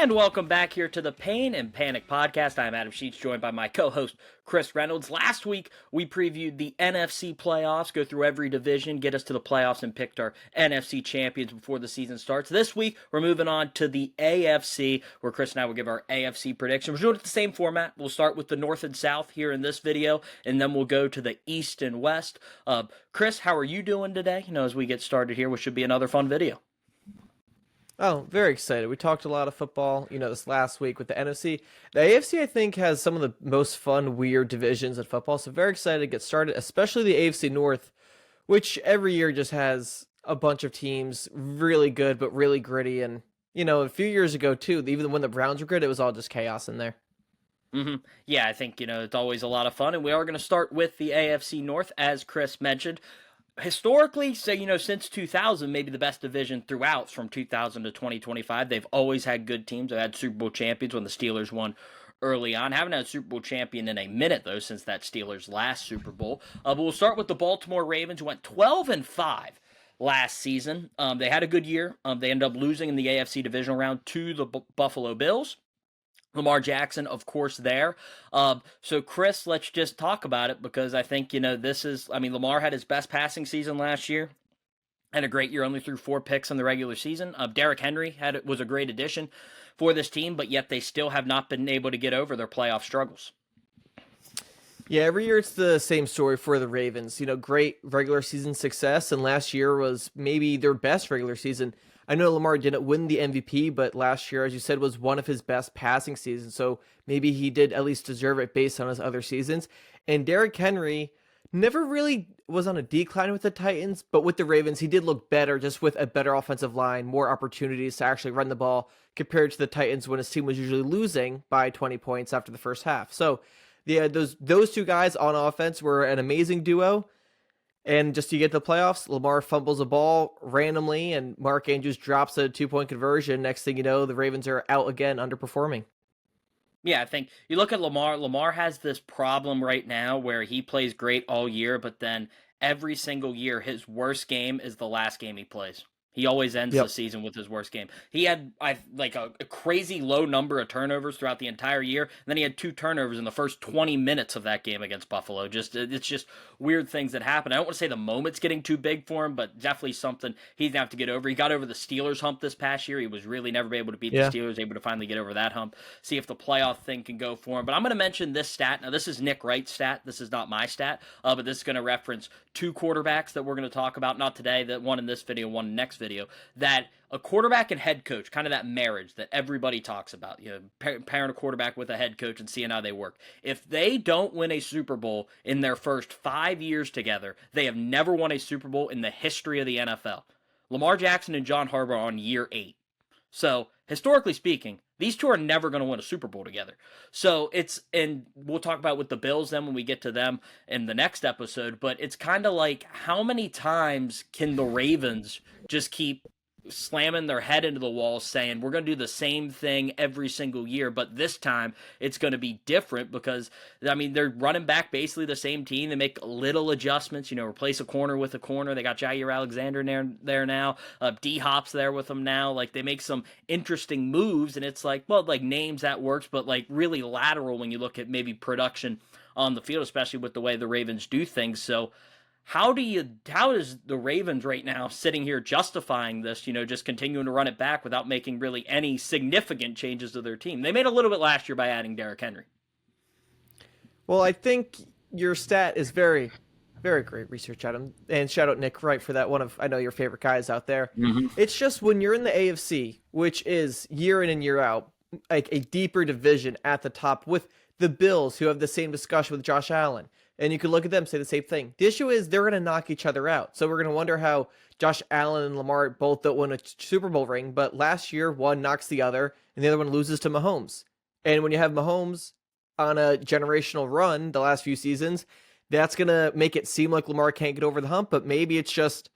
And welcome back here to the Pain and Panic podcast. I'm Adam Sheets, joined by my co-host, Chris Reynolds. Last week, we previewed the NFC playoffs, go through every division, get us to the playoffs, and picked our NFC champions before the season starts. This week, we're moving on to the AFC, where Chris and I will give our AFC prediction. We're doing it the same format. We'll start with the North and South here in this video, and then we'll go to the East and West. Chris, how are you doing today? As we get started here, which should be another fun video. Oh, very excited. We talked a lot of football, this last week with the NFC. The AFC, I think, has some of the most fun, weird divisions in football, so very excited to get started, especially the AFC North, which every year just has a bunch of teams really good, but really gritty. And, a few years ago, too, even when the Browns were good, it was all just chaos in there. Yeah, I think, it's always a lot of fun, and we are going to start with the AFC North, as Chris mentioned. Historically, since 2000, maybe the best division throughout from 2000 to 2025. They've always had good teams. They've had Super Bowl champions when the Steelers won early on. Haven't had a Super Bowl champion in a minute, though, since that Steelers' last Super Bowl. But we'll start with the Baltimore Ravens, who went 12-5 last season. They had a good year. They ended up losing in the AFC divisional round to the Buffalo Bills. Lamar Jackson, of course, there. So, Chris, let's just talk about it because I think, Lamar had his best passing season last year. Had a great year, only threw 4 picks in the regular season. Derrick Henry was a great addition for this team, but yet they still have not been able to get over their playoff struggles. Yeah, every year it's the same story for the Ravens. Great regular season success, and last year was maybe their best regular season. I know Lamar didn't win the MVP, but last year, as you said, was one of his best passing seasons. So maybe he did at least deserve it based on his other seasons. And Derrick Henry never really was on a decline with the Titans, but with the Ravens, he did look better, just with a better offensive line, more opportunities to actually run the ball compared to the Titans when his team was usually losing by 20 points after the first half. So yeah, those two guys on offense were an amazing duo. And just to get the playoffs, Lamar fumbles a ball randomly, and Mark Andrews drops a 2-point conversion. Next thing you know, the Ravens are out again, underperforming. Yeah, I think you look at Lamar. Lamar has this problem right now where he plays great all year, but then every single year, his worst game is the last game he plays. He always ends the season with his worst game. He had a crazy low number of turnovers throughout the entire year. And then he had 2 turnovers in the first 20 minutes of that game against Buffalo. It's just weird things that happen. I don't want to say the moment's getting too big for him, but definitely something he's going to have to get over. He got over the Steelers hump this past year. He was really never able to beat the Steelers, able to finally get over that hump. See if the playoff thing can go for him. But I'm going to mention this stat. Now, this is Nick Wright's stat. This is not my stat, but this is going to reference 2 quarterbacks that we're going to talk about. Not today, that one in this video, one in the next video, that a quarterback and head coach, kind of that marriage that everybody talks about, pairing a quarterback with a head coach and seeing how they work. If they don't win a Super Bowl in their first 5 years together, they have never won a Super Bowl in the history of the NFL. Lamar Jackson and John Harbaugh are on year 8. So, historically speaking, these two are never going to win a Super Bowl together. So and we'll talk about with the Bills then when we get to them in the next episode, but it's kind of like, how many times can the Ravens just keep slamming their head into the wall saying, we're going to do the same thing every single year, but this time it's going to be different because, they're running back basically the same team. They make little adjustments, replace a corner with a corner. They got Jair Alexander there now. D-Hop's there with them now. They make some interesting moves, and it's names that works, but really lateral when you look at maybe production on the field, especially with the way the Ravens do things. So how is the Ravens right now sitting here justifying this, just continuing to run it back without making really any significant changes to their team? They made a little bit last year by adding Derrick Henry. Well, I think your stat is very, very great research, Adam. And shout out Nick Wright for that, one of, I know, your favorite guys out there. Mm-hmm. It's just when you're in the AFC, which is year in and year out, like a deeper division at the top with the Bills, who have the same discussion with Josh Allen. And you could look at them and say the same thing. The issue is they're going to knock each other out. So we're going to wonder how Josh Allen and Lamar both don't win a Super Bowl ring. But last year, one knocks the other, and the other one loses to Mahomes. And when you have Mahomes on a generational run the last few seasons, that's going to make it seem like Lamar can't get over the hump. But maybe it's just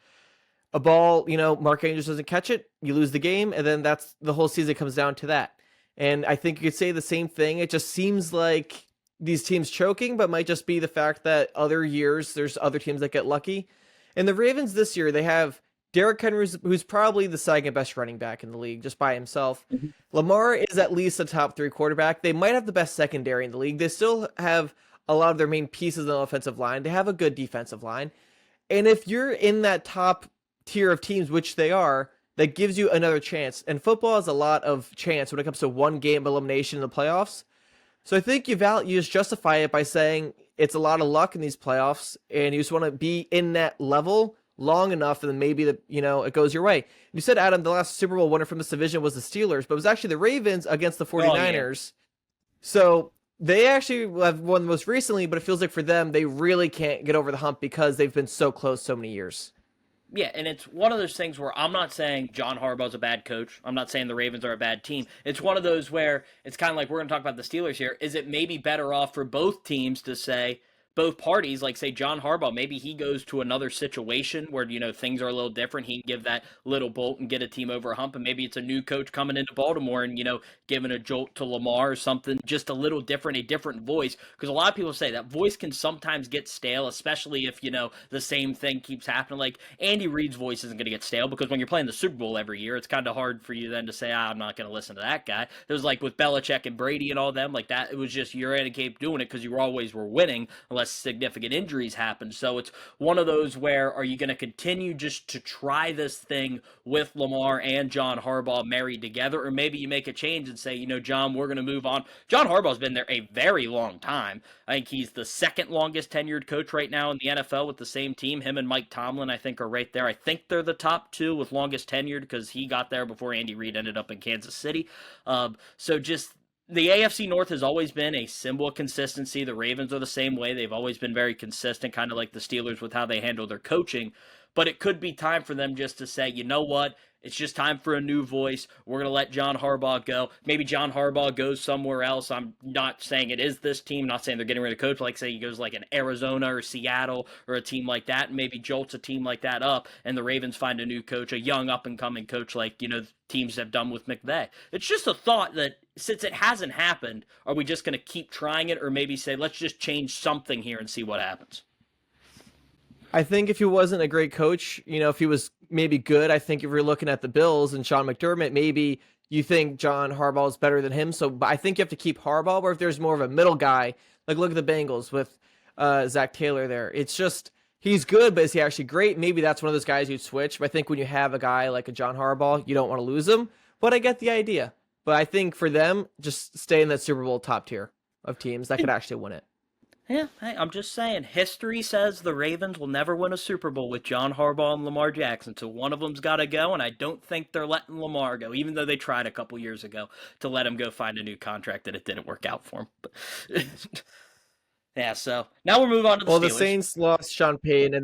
a ball, Mark Andrews doesn't catch it, you lose the game, and then that's the whole season comes down to that. And I think you could say the same thing. It just seems like these teams choking, but might just be the fact that other years there's other teams that get lucky. And the Ravens this year, they have Derrick Henry, who's probably the second best running back in the league just by himself. Mm-hmm. Lamar is at least a top 3 quarterback. They might have the best secondary in the league. They still have a lot of their main pieces on the offensive line. They have a good defensive line. And if you're in that top tier of teams, which they are, that gives you another chance. And football has a lot of chance when it comes to one game elimination in the playoffs. So I think you just justify it by saying it's a lot of luck in these playoffs, and you just want to be in that level long enough, and then maybe it goes your way. You said, Adam, the last Super Bowl winner from this division was the Steelers, but it was actually the Ravens against the 49ers. So they actually have won most recently, but it feels like for them, they really can't get over the hump because they've been so close so many years. Yeah, and it's one of those things where I'm not saying John Harbaugh's a bad coach. I'm not saying the Ravens are a bad team. It's one of those where it's kind of like we're going to talk about the Steelers here. Is it maybe better off for both teams to say, both parties, like say John Harbaugh, maybe he goes to another situation where, things are a little different. He can give that little bolt and get a team over a hump. And maybe it's a new coach coming into Baltimore and, giving a jolt to Lamar or something, just a little different, a different voice. Because a lot of people say that voice can sometimes get stale, especially if, the same thing keeps happening. Like Andy Reid's voice isn't going to get stale because when you're playing the Super Bowl every year, it's kind of hard for you then to say, I'm not going to listen to that guy. It was like with Belichick and Brady and all them like that. It was just you're going to keep doing it because you always were winning unless significant injuries happen. So it's one of those where are you going to continue just to try this thing with Lamar and John Harbaugh married together, or maybe you make a change and say, John, we're going to move on. John Harbaugh's been there a very long time. I think he's the second longest tenured coach right now in the NFL with the same team. Him and Mike Tomlin, I think, are right there. I think they're the top 2 with longest tenured because he got there before Andy Reid ended up in Kansas City. So just the AFC North has always been a symbol of consistency. The Ravens are the same way. They've always been very consistent, kind of like the Steelers with how they handle their coaching. But it could be time for them just to say, you know what? It's just time for a new voice. We're going to let John Harbaugh go. Maybe John Harbaugh goes somewhere else. I'm not saying it is this team. Not saying they're getting rid of coach. Like, say he goes like an Arizona or Seattle or a team like that, and maybe jolts a team like that up, and the Ravens find a new coach, a young up-and-coming coach like, teams have done with McVay. It's just a thought that since it hasn't happened, are we just going to keep trying it, or maybe say, let's just change something here and see what happens? I think if he wasn't a great coach, if he was maybe good, I think if you're looking at the Bills and Sean McDermott, maybe you think John Harbaugh is better than him. So I think you have to keep Harbaugh, or if there's more of a middle guy, like look at the Bengals with Zach Taylor there. It's just, he's good, but is he actually great? Maybe that's one of those guys you'd switch. But I think when you have a guy like a John Harbaugh, you don't want to lose him. But I get the idea. But I think for them, just stay in that Super Bowl top tier of teams that could actually win it. Yeah, hey, I'm just saying, history says the Ravens will never win a Super Bowl with John Harbaugh and Lamar Jackson, so one of them's got to go, and I don't think they're letting Lamar go, even though they tried a couple years ago to let him go find a new contract, and it didn't work out for him. Yeah, so now we'll move on to the Steelers. The Saints lost Sean Payton,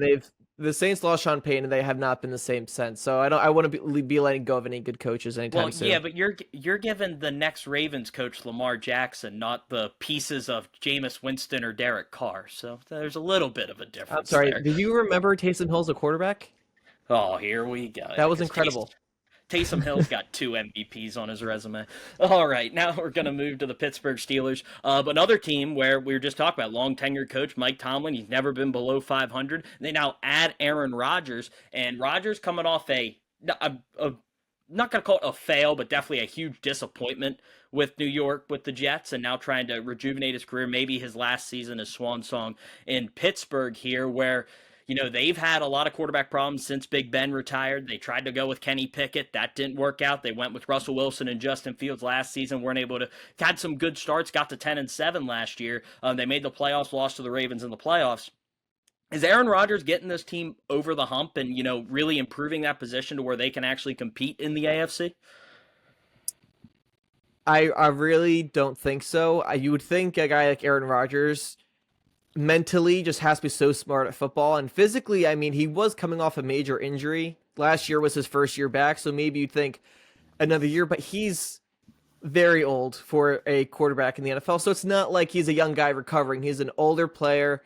and they have not been the same since. So I wouldn't be letting go of any good coaches anytime soon. Yeah, but you're giving the next Ravens coach Lamar Jackson, not the pieces of Jameis Winston or Derek Carr. So there's a little bit of a difference. I'm sorry. There. Do you remember Taysom Hill's a quarterback? Oh, here we go. That was incredible. Taysom Hill's got 2 MVPs on his resume. All right, now we're going to move to the Pittsburgh Steelers. Another team where we were just talking about, long-tenured coach Mike Tomlin. He's never been below 500. They now add Aaron Rodgers, and Rodgers coming off I'm not going to call it a fail, but definitely a huge disappointment with New York, with the Jets, and now trying to rejuvenate his career. Maybe his last season is swan song in Pittsburgh here, where they've had a lot of quarterback problems since Big Ben retired. They tried to go with Kenny Pickett. That didn't work out. They went with Russell Wilson and Justin Fields last season. Weren't able to. Had some good starts. Got to 10-7 last year. They made the playoffs. Lost to the Ravens in the playoffs. Is Aaron Rodgers getting this team over the hump and, really improving that position to where they can actually compete in the AFC? I really don't think so. You would think a guy like Aaron Rodgers mentally just has to be so smart at football, and physically, I mean, he was coming off a major injury. Last year was his first year back, so maybe you'd think another year, but he's very old for a quarterback in the NFL, so it's not like he's a young guy recovering. He's an older player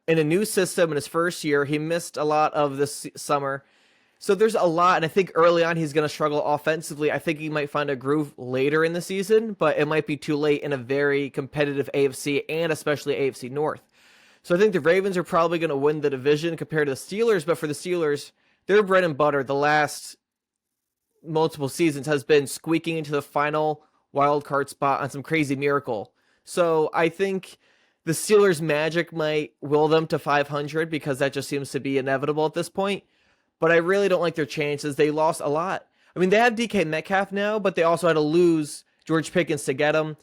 in a new system in his first year. He missed a lot of this summer, so there's a lot, and I think early on he's going to struggle offensively. I think he might find a groove later in the season, but it might be too late in a very competitive AFC and especially AFC North. So I think the Ravens are probably going to win the division compared to the Steelers, but for the Steelers, their bread and butter the last multiple seasons has been squeaking into the final wild card spot on some crazy miracle. So I think the Steelers' magic might will them to 500 because that just seems to be inevitable at this point. But I really don't like their chances. They lost a lot. I mean, they have DK Metcalf now, but they also had to lose George Pickens to get him.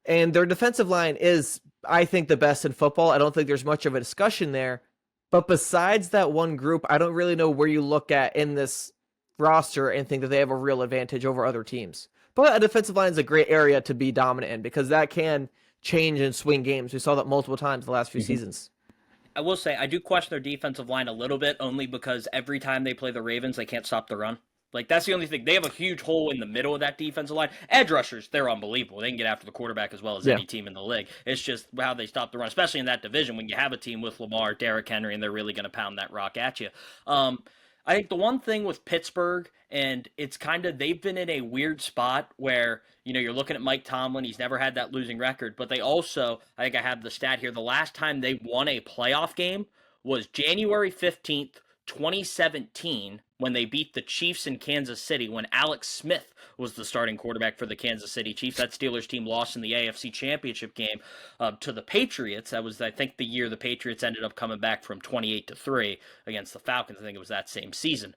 And their defensive line is, I think, the best in football. I don't think there's much of a discussion there. But besides that one group, I don't really know where you look at in this roster and think that they have a real advantage over other teams. But a defensive line is a great area to be dominant in because that can change and swing games. We saw that multiple times the last few seasons. I will say, I do question their defensive line a little bit, only because every time they play the Ravens, they can't stop the run. Like, that's the only thing. They have a huge hole in the middle of that defensive line. Edge rushers, they're unbelievable. They can get after the quarterback as well as any team in the league. It's just how they stop the run, especially in that division when you have a team with Lamar, Derrick Henry, and they're really going to pound that rock at you. I think the one thing with Pittsburgh, and it's kind of, they've been in a weird spot where, you know, you're looking at Mike Tomlin. He's never had that losing record, but they also, I think I have the stat here, the last time they won a playoff game was January 15th, 2017, when they beat the Chiefs in Kansas City, when Alex Smith was the starting quarterback for the Kansas City Chiefs. That Steelers team lost in the AFC Championship game to the Patriots. That was, I think, the year the Patriots ended up coming back from 28-3 against the Falcons. I think it was that same season.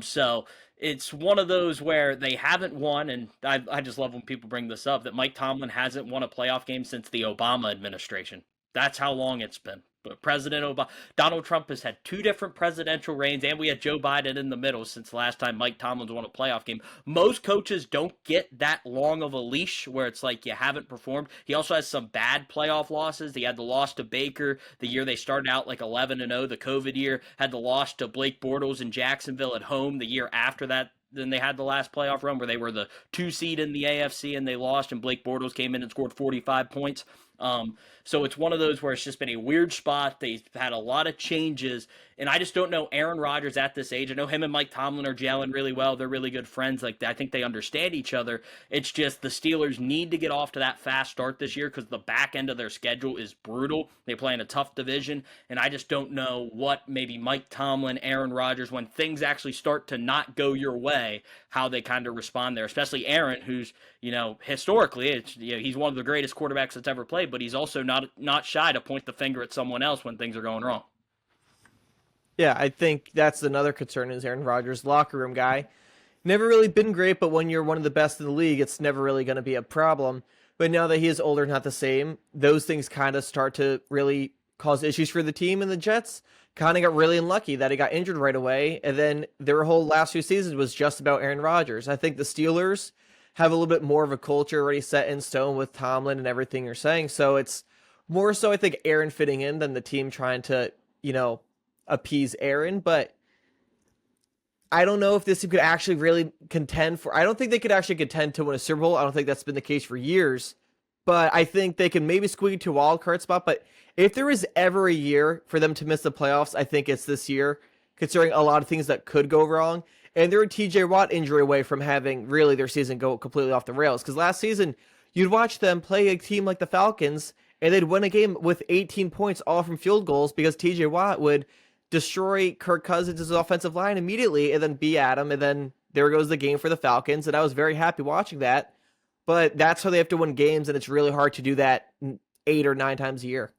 So it's one of those where they haven't won, and I just love when people bring this up, that Mike Tomlin hasn't won a playoff game since the Obama administration. That's how long it's been. But President Obama, Donald Trump has had 2 different presidential reigns, and we had Joe Biden in the middle since the last time Mike Tomlin's won a playoff game. Most coaches don't get that long of a leash where it's like you haven't performed. He also has some bad playoff losses. He had the loss to Baker the year they started out like 11-0, the COVID year. Had the loss to Blake Bortles in Jacksonville at home the year after that. Then they had the last playoff run where they were the 2 seed in the AFC and they lost, and Blake Bortles came in and scored 45 points. So it's one of those where it's just been a weird spot. They've had a lot of changes, and I just don't know Aaron Rodgers at this age. I know him and Mike Tomlin are gelling really well. They're really good friends. Like, I think they understand each other. It's just the Steelers need to get off to that fast start this year because the back end of their schedule is brutal. They play in a tough division, and I just don't know what maybe Mike Tomlin, Aaron Rodgers, when things actually start to not go your way, how they kind of respond there, especially Aaron, who's, you know, historically, he's one of the greatest quarterbacks that's ever played, but he's also not shy to point the finger at someone else when things are going wrong. Yeah, I think that's another concern is Aaron Rodgers, locker room guy. Never really been great, but when you're one of the best in the league, it's never really going to be a problem. But now that he is older, not the same, those things kind of start to really cause issues for the team, and the Jets kind of got really unlucky that he got injured right away, and then their whole last few seasons was just about Aaron Rodgers. I think the Steelers have a little bit more of a culture already set in stone with Tomlin and everything you're saying, so it's more so, I think, Aaron fitting in than the team trying to, you know, appease Aaron. But I don't know if this team could actually really contend for... I don't think they could actually contend to win a Super Bowl. I don't think that's been the case for years. But I think they can maybe squeak to a wild card spot. But if there is ever a year for them to miss the playoffs, I think it's this year, considering a lot of things that could go wrong. And they're a TJ Watt injury away from having really their season go completely off the rails. Because last season, you'd watch them play a team like the Falcons, and they'd win a game with 18 points all from field goals because TJ Watt would destroy Kirk Cousins' offensive line immediately and then be at him, and then there goes the game for the Falcons, and I was very happy watching that. But that's how they have to win games, and it's really hard to do that 8 or 9 times a year.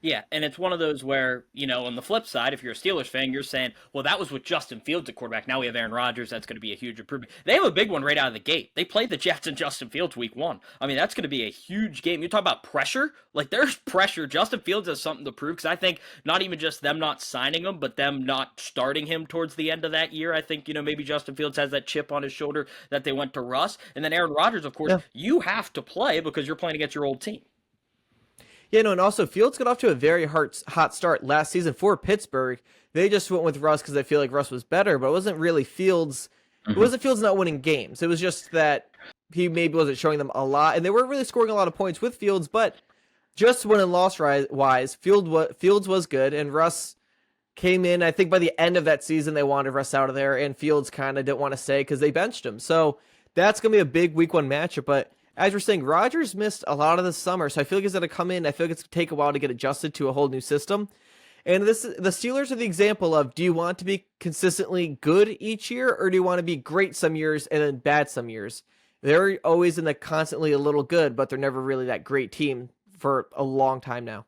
Yeah, and it's one of those where, you know, on the flip side, if you're a Steelers fan, you're saying, well, that was with Justin Fields at quarterback. Now we have Aaron Rodgers. That's going to be a huge improvement. They have a big one right out of the gate. They played the Jets and Justin Fields week 1. I mean, that's going to be a huge game. You talk about pressure. Like, there's pressure. Justin Fields has something to prove because I think not even just them not signing him, but them not starting him towards the end of that year. I think, you know, maybe Justin Fields has that chip on his shoulder that they went to Russ. And then Aaron Rodgers, of course, you have to play because you're playing against your old team. Yeah, no, and also Fields got off to a very hot start last season for Pittsburgh. They just went with Russ because they feel like Russ was better, but it wasn't really Fields. It wasn't Fields not winning games. It was just that he maybe wasn't showing them a lot, and they weren't really scoring a lot of points with Fields, but just win and loss wise, Fields was good, and Russ came in. I think by the end of that season, they wanted Russ out of there, and Fields kind of didn't want to stay because they benched him. So that's going to be a big week 1 matchup, but as we're saying, Rodgers missed a lot of the summer, so I feel like he's going to come in. I feel like it's going to take a while to get adjusted to a whole new system. And the Steelers are the example of, do you want to be consistently good each year, or do you want to be great some years and then bad some years? They're always in the constantly a little good, but they're never really that great team for a long time now.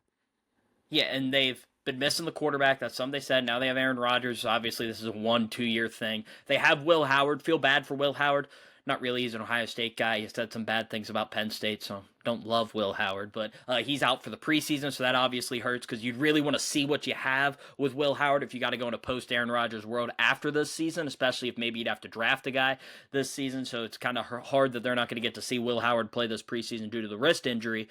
Yeah, and they've been missing the quarterback. That's something they said. Now they have Aaron Rodgers. Obviously, this is a 1-2 year thing. They have Will Howard. Feel bad for Will Howard. Not really. He's an Ohio State guy. He said some bad things about Penn State, so don't love Will Howard. But he's out for the preseason, so that obviously hurts because you'd really want to see what you have with Will Howard if you got to go into post-Aaron Rodgers world after this season, especially if maybe you'd have to draft a guy this season. So it's kind of hard that they're not going to get to see Will Howard play this preseason due to the wrist injury.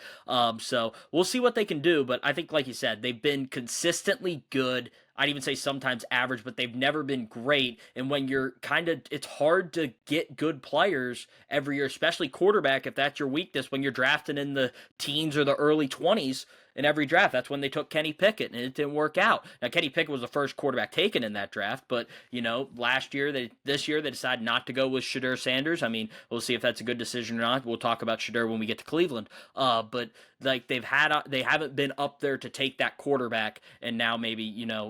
So we'll see what they can do. But I think, like you said, they've been consistently good. I'd even say sometimes average, but they've never been great. And when you're it's hard to get good players every year, especially quarterback, if that's your weakness, when you're drafting in the teens or the early 20s in every draft. That's when they took Kenny Pickett, and it didn't work out. Now, Kenny Pickett was the first quarterback taken in that draft, but, this year they decided not to go with Shedeur Sanders. I mean, we'll see if that's a good decision or not. We'll talk about Shedeur when we get to Cleveland. But they haven't been up there to take that quarterback, and now maybe,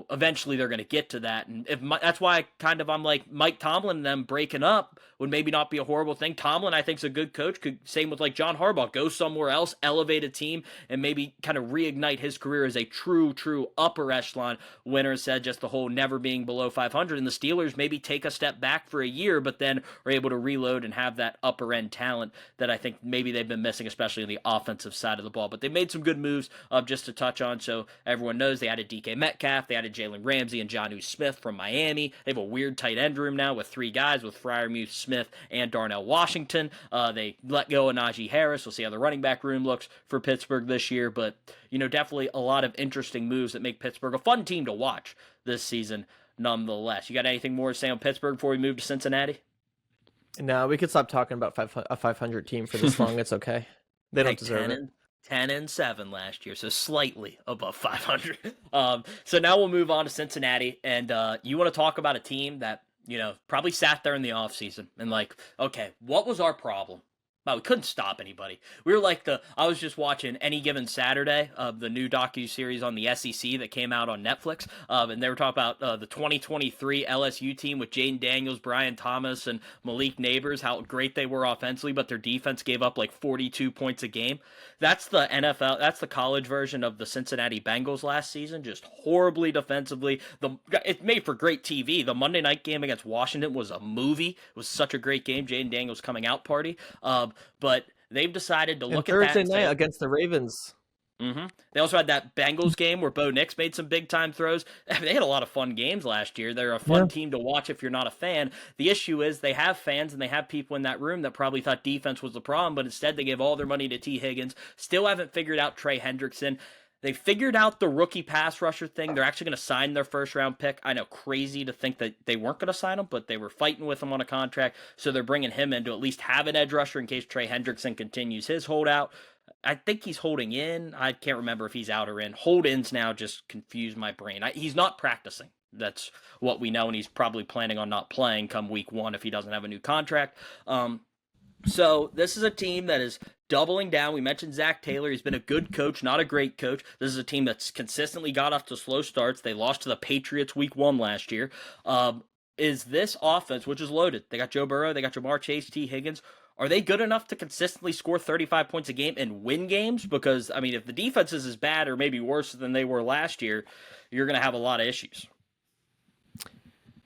eventually they're going to get to that. And that's why I'm like Mike Tomlin and them breaking up would maybe not be a horrible thing. Tomlin, I think, is a good coach. Same with like John Harbaugh. Go somewhere else, elevate a team, and maybe kind of reignite his career as a true upper echelon winner. Said just the whole never being below 500, and the Steelers maybe take a step back for a year, but then are able to reload and have that upper end talent that I think maybe they've been missing, especially on the offensive side of the ball. But they made some good moves, just to touch on, so everyone knows. They added DK Metcalf, they added Jalen Ramsey and Jonnu Smith from Miami. They have a weird tight end room now with 3 guys, with Freiermuth, Smith, and Darnell Washington. They let go of Najee Harris. We'll see how the running back room looks for Pittsburgh this year, but definitely a lot of interesting moves that make Pittsburgh a fun team to watch this season nonetheless. You got anything more to say on Pittsburgh before we move to Cincinnati? No, we could stop talking about a 500 team for this long. It's okay. They don't deserve it. 10-7 last year, so slightly above 500. So now we'll move on to Cincinnati, and you want to talk about a team that, probably sat there in the offseason and like, okay, what was our problem? Wow, we couldn't stop anybody. We were like I was just watching Any Given Saturday, the new docuseries on the SEC that came out on Netflix, and they were talking about the 2023 LSU team with Jaden Daniels, Brian Thomas, and Malik Neighbors, how great they were offensively, but their defense gave up like 42 points a game. That's the NFL, that's the college version of the Cincinnati Bengals last season, just horribly defensively. It made for great TV. The Monday night game against Washington was a movie. It was such a great game, Jaden Daniels' coming out party. But they've decided to look at that Thursday night against the Ravens. Mm-hmm. They also had that Bengals game where Bo Nix made some big-time throws. They had a lot of fun games last year. They're a fun team to watch if you're not a fan. The issue is they have fans and they have people in that room that probably thought defense was the problem, but instead they gave all their money to T. Higgins. Still haven't figured out Trey Hendrickson. They figured out the rookie pass rusher thing. They're actually going to sign their first-round pick. I know, crazy to think that they weren't going to sign him, but they were fighting with him on a contract, so they're bringing him in to at least have an edge rusher in case Trey Hendrickson continues his holdout. I think he's holding in. I can't remember if he's out or in. Hold-ins now just confuse my brain. He's not practicing. That's what we know, and he's probably planning on not playing come week 1 if he doesn't have a new contract. So this is a team that is doubling down. We mentioned Zach Taylor. He's been a good coach, not a great coach. This is a team that's consistently got off to slow starts. They lost to the Patriots week 1 last year. Is this offense, which is loaded, they got Joe Burrow, they got Jamar Chase, T. Higgins, are they good enough to consistently score 35 points a game and win games? Because, I mean, if the defense is as bad or maybe worse than they were last year, you're going to have a lot of issues.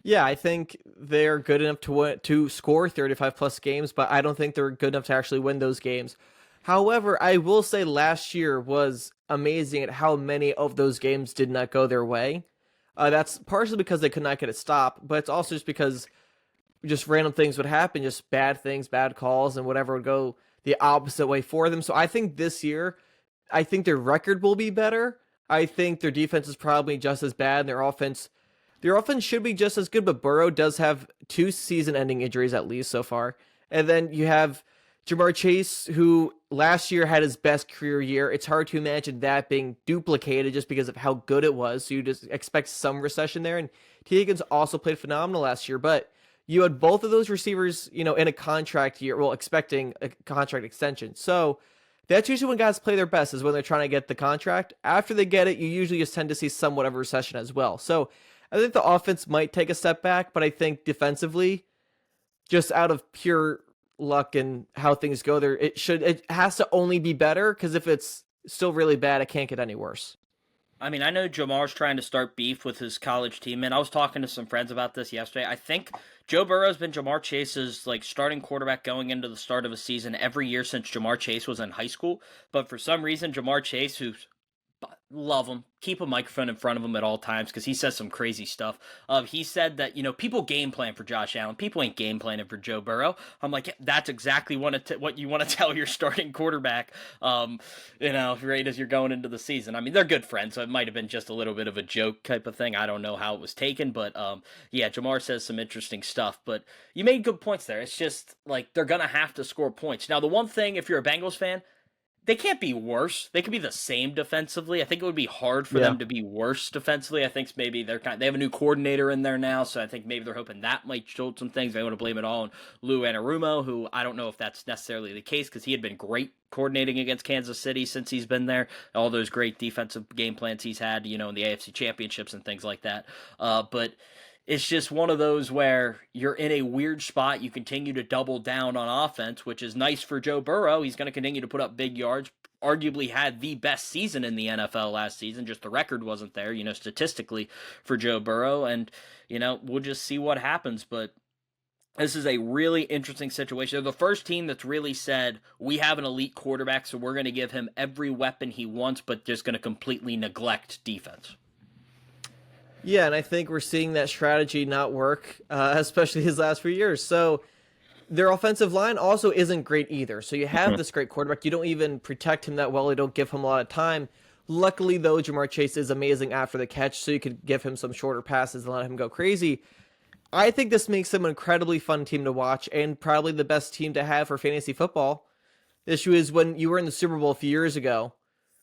Yeah, I think they're good enough to score 35-plus games, but I don't think they're good enough to actually win those games. However, I will say last year was amazing at how many of those games did not go their way. That's partially because they could not get a stop, but it's also just because just random things would happen, just bad things, bad calls, and whatever would go the opposite way for them. So I think this year, I think their record will be better. I think their defense is probably just as bad, and their offense should be just as good, but Burrow does have 2 season-ending injuries at least so far. And then you have Jamar Chase, who last year had his best career year. It's hard to imagine that being duplicated just because of how good it was. So you just expect some recession there. And T. Higgins also played phenomenal last year, but you had both of those receivers, in a contract year, expecting a contract extension. So That's usually when guys play their best, is when they're trying to get the contract. After they get it, you usually just tend to see somewhat of a recession as well. So I think the offense might take a step back, but I think defensively, just out of pure luck and how things go there, it has to only be better, because if it's still really bad, it can't get any worse. I mean, I know Jamar's trying to start beef with his college teammate. I was talking to some friends about this yesterday. I think Joe Burrow's been Jamar Chase's like starting quarterback going into the start of a season every year since Jamar Chase was in high school. But for some reason, Jamar Chase, who's love him, keep a microphone in front of him at all times because he says some crazy stuff. He said that, people game plan for Josh Allen. People ain't game planning for Joe Burrow. I'm like, yeah, that's exactly what you want to tell your starting quarterback, right as you're going into the season. I mean, they're good friends, so it might have been just a little bit of a joke type of thing. I don't know how it was taken, but yeah, Jamar says some interesting stuff. But you made good points there. It's just like they're going to have to score points. Now, the one thing, if you're a Bengals fan, they can't be worse. They could be the same defensively. I think it would be hard for them to be worse defensively. I think maybe they have a new coordinator in there now, so I think maybe they're hoping that might jolt some things. They want to blame it all on Lou Anarumo, who I don't know if that's necessarily the case because he had been great coordinating against Kansas City since he's been there. All those great defensive game plans he's had, in the AFC championships and things like that. But it's just one of those where you're in a weird spot. You continue to double down on offense, which is nice for Joe Burrow. He's going to continue to put up big yards. Arguably had the best season in the NFL last season. Just the record wasn't there, statistically for Joe Burrow. And, we'll just see what happens. But this is a really interesting situation. They're the first team that's really said, we have an elite quarterback, so we're going to give him every weapon he wants, but just going to completely neglect defense. Yeah, and I think we're seeing that strategy not work, especially his last few years. So their offensive line also isn't great either. So you have this great quarterback. You don't even protect him that well. You don't give him a lot of time. Luckily, though, Jamar Chase is amazing after the catch, so you could give him some shorter passes and let him go crazy. I think this makes them an incredibly fun team to watch and probably the best team to have for fantasy football. The issue is when you were in the Super Bowl a few years ago,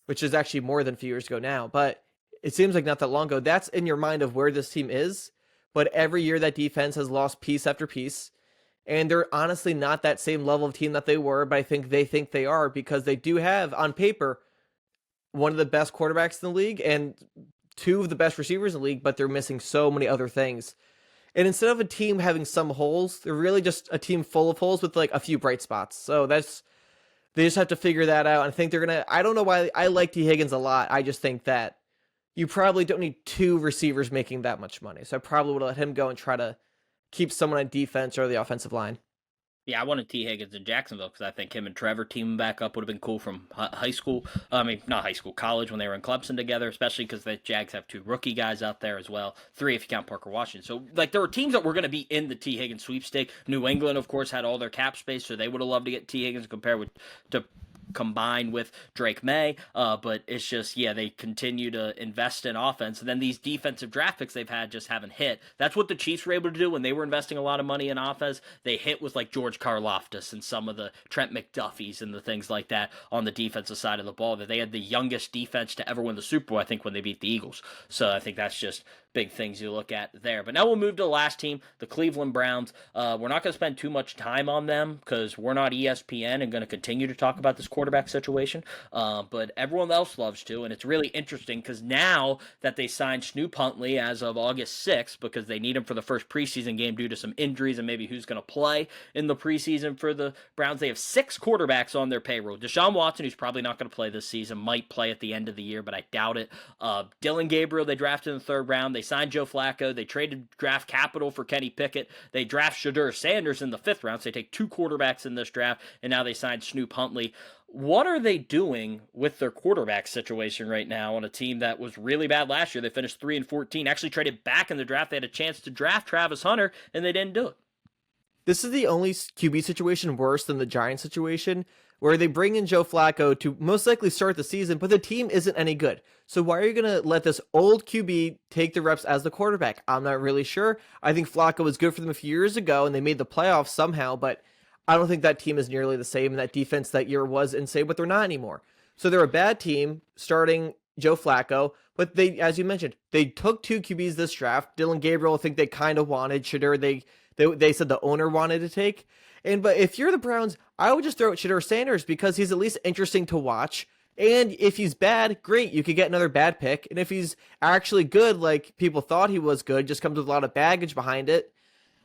which is actually more than a few years ago now, but it seems like not that long ago. That's in your mind of where this team is. But every year that defense has lost piece after piece. And they're honestly not that same level of team that they were, but I think they are because they do have, on paper, one of the best quarterbacks in the league and two of the best receivers in the league, but they're missing so many other things. And instead of a team having some holes, they're really just a team full of holes with like a few bright spots. So they just have to figure that out. And I think I don't know why I like T. Higgins a lot. I just think that you probably don't need two receivers making that much money. So I probably would let him go and try to keep someone on defense or the offensive line. Yeah, I wanted T. Higgins in Jacksonville because I think him and Trevor teaming back up would have been cool from high school. Not high school, college when they were in Clemson together, especially because the Jags have two rookie guys out there as well. 3 if you count Parker Washington. So, there were teams that were going to be in the T. Higgins sweepstake. New England, of course, had all their cap space, so they would have loved to get T. Higgins to combined with Drake May, but it's just, they continue to invest in offense, and then these defensive draft picks they've had just haven't hit. That's what the Chiefs were able to do when they were investing a lot of money in offense. They hit with like George Karlaftis and some of the Trent McDuffies and the things like that on the defensive side of the ball, that they had the youngest defense to ever win the Super Bowl, I think, when they beat the Eagles. So I think that's just big things you look at there. But now we'll move to the last team, the Cleveland Browns. We're not going to spend too much time on them because we're not ESPN and going to continue to talk about this quarterback situation. But everyone else loves to, and it's really interesting because now that they signed Snoop Huntley as of August 6th, because they need him for the first preseason game due to some injuries and maybe who's going to play in the preseason for the Browns, they have 6 quarterbacks on their payroll. Deshaun Watson, who's probably not going to play this season, might play at the end of the year, but I doubt it. Dylan Gabriel, they drafted in the 3rd round. They signed Joe Flacco. They traded draft capital for Kenny Pickett. They draft Shadur Sanders in the 5th round. So they take 2 quarterbacks in this draft, and now they signed Snoop Huntley. What are they doing with their quarterback situation right now on a team that was really bad last year? They finished 3-14, actually traded back in the draft. They had a chance to draft Travis Hunter, and they didn't do it. This is the only QB situation worse than the Giants situation, where they bring in Joe Flacco to most likely start the season, but the team isn't any good. So why are you going to let this old QB take the reps as the quarterback? I'm not really sure. I think Flacco was good for them a few years ago, and they made the playoffs somehow, but I don't think that team is nearly the same, and that defense that year was insane, but they're not anymore. So they're a bad team starting Joe Flacco, but they, as you mentioned, they took 2 QBs this draft. Dylan Gabriel, I think they kind of wanted. Shadur, they said the owner wanted to take. But if you're the Browns, I would just throw out Shedeur Sanders because he's at least interesting to watch. And if he's bad, great, you could get another bad pick. And if he's actually good, like people thought he was good, just comes with a lot of baggage behind it,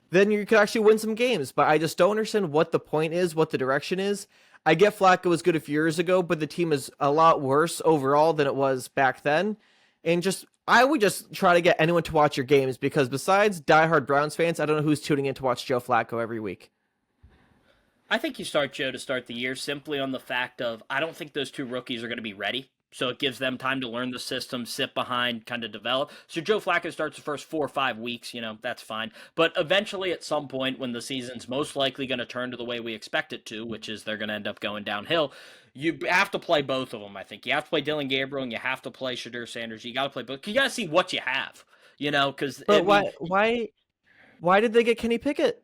then you could actually win some games. But I just don't understand what the point is, what the direction is. I get Flacco was good a few years ago, but the team is a lot worse overall than it was back then. And I would just try to get anyone to watch your games because besides diehard Browns fans, I don't know who's tuning in to watch Joe Flacco every week. I think you start Joe to start the year simply on the fact of I don't think those two rookies are going to be ready. So it gives them time to learn the system, sit behind, kind of develop. So Joe Flacco starts the first 4 or 5 weeks, that's fine. But eventually at some point when the season's most likely going to turn to the way we expect it to, which is they're going to end up going downhill, you have to play both of them, I think. You have to play Dylan Gabriel and you have to play Shedeur Sanders. You got to play both. You got to see what you have, because... But why did they get Kenny Pickett?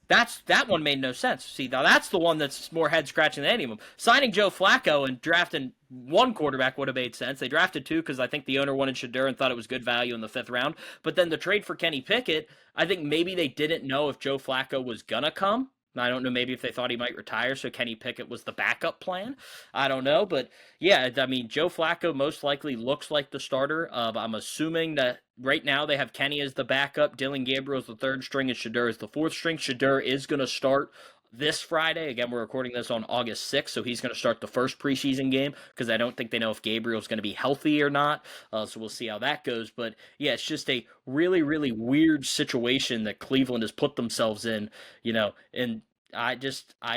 That one made no sense. See, now that's the one that's more head scratching than any of them. Signing Joe Flacco and drafting one quarterback would have made sense. They drafted two because I think the owner wanted Shedeur and thought it was good value in the 5th round. But then the trade for Kenny Pickett, I think maybe they didn't know if Joe Flacco was gonna come. I don't know, maybe if they thought he might retire, so Kenny Pickett was the backup plan. I don't know, but yeah, I mean, Joe Flacco most likely looks like the starter. I'm assuming that right now they have Kenny as the backup, Dylan Gabriel is the 3rd string, and Shedeur is the 4th string. Shedeur is going to start this Friday. Again, we're recording this on August 6th, so he's going to start the first preseason game because I don't think they know if Gabriel's going to be healthy or not. So we'll see how that goes. But yeah, it's just a really, really weird situation that Cleveland has put themselves in, and I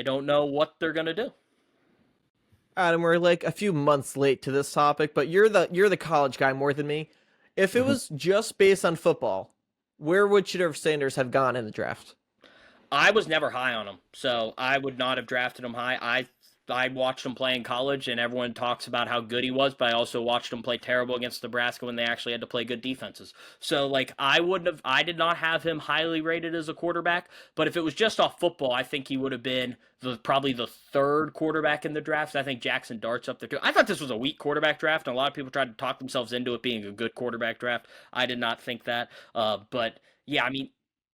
don't know what they're going to do. Adam, we're like a few months late to this topic, but you're the college guy more than me. If it was just based on football, where would Shedeur Sanders have gone in the draft? I was never high on him, so I would not have drafted him high. I watched him play in college, and everyone talks about how good he was, but I also watched him play terrible against Nebraska when they actually had to play good defenses. So, I did not have him highly rated as a quarterback, but if it was just off football, I think he would have been probably the 3rd quarterback in the draft. I think Jackson Dart's up there too. I thought this was a weak quarterback draft, and a lot of people tried to talk themselves into it being a good quarterback draft. I did not think that, but yeah, I mean,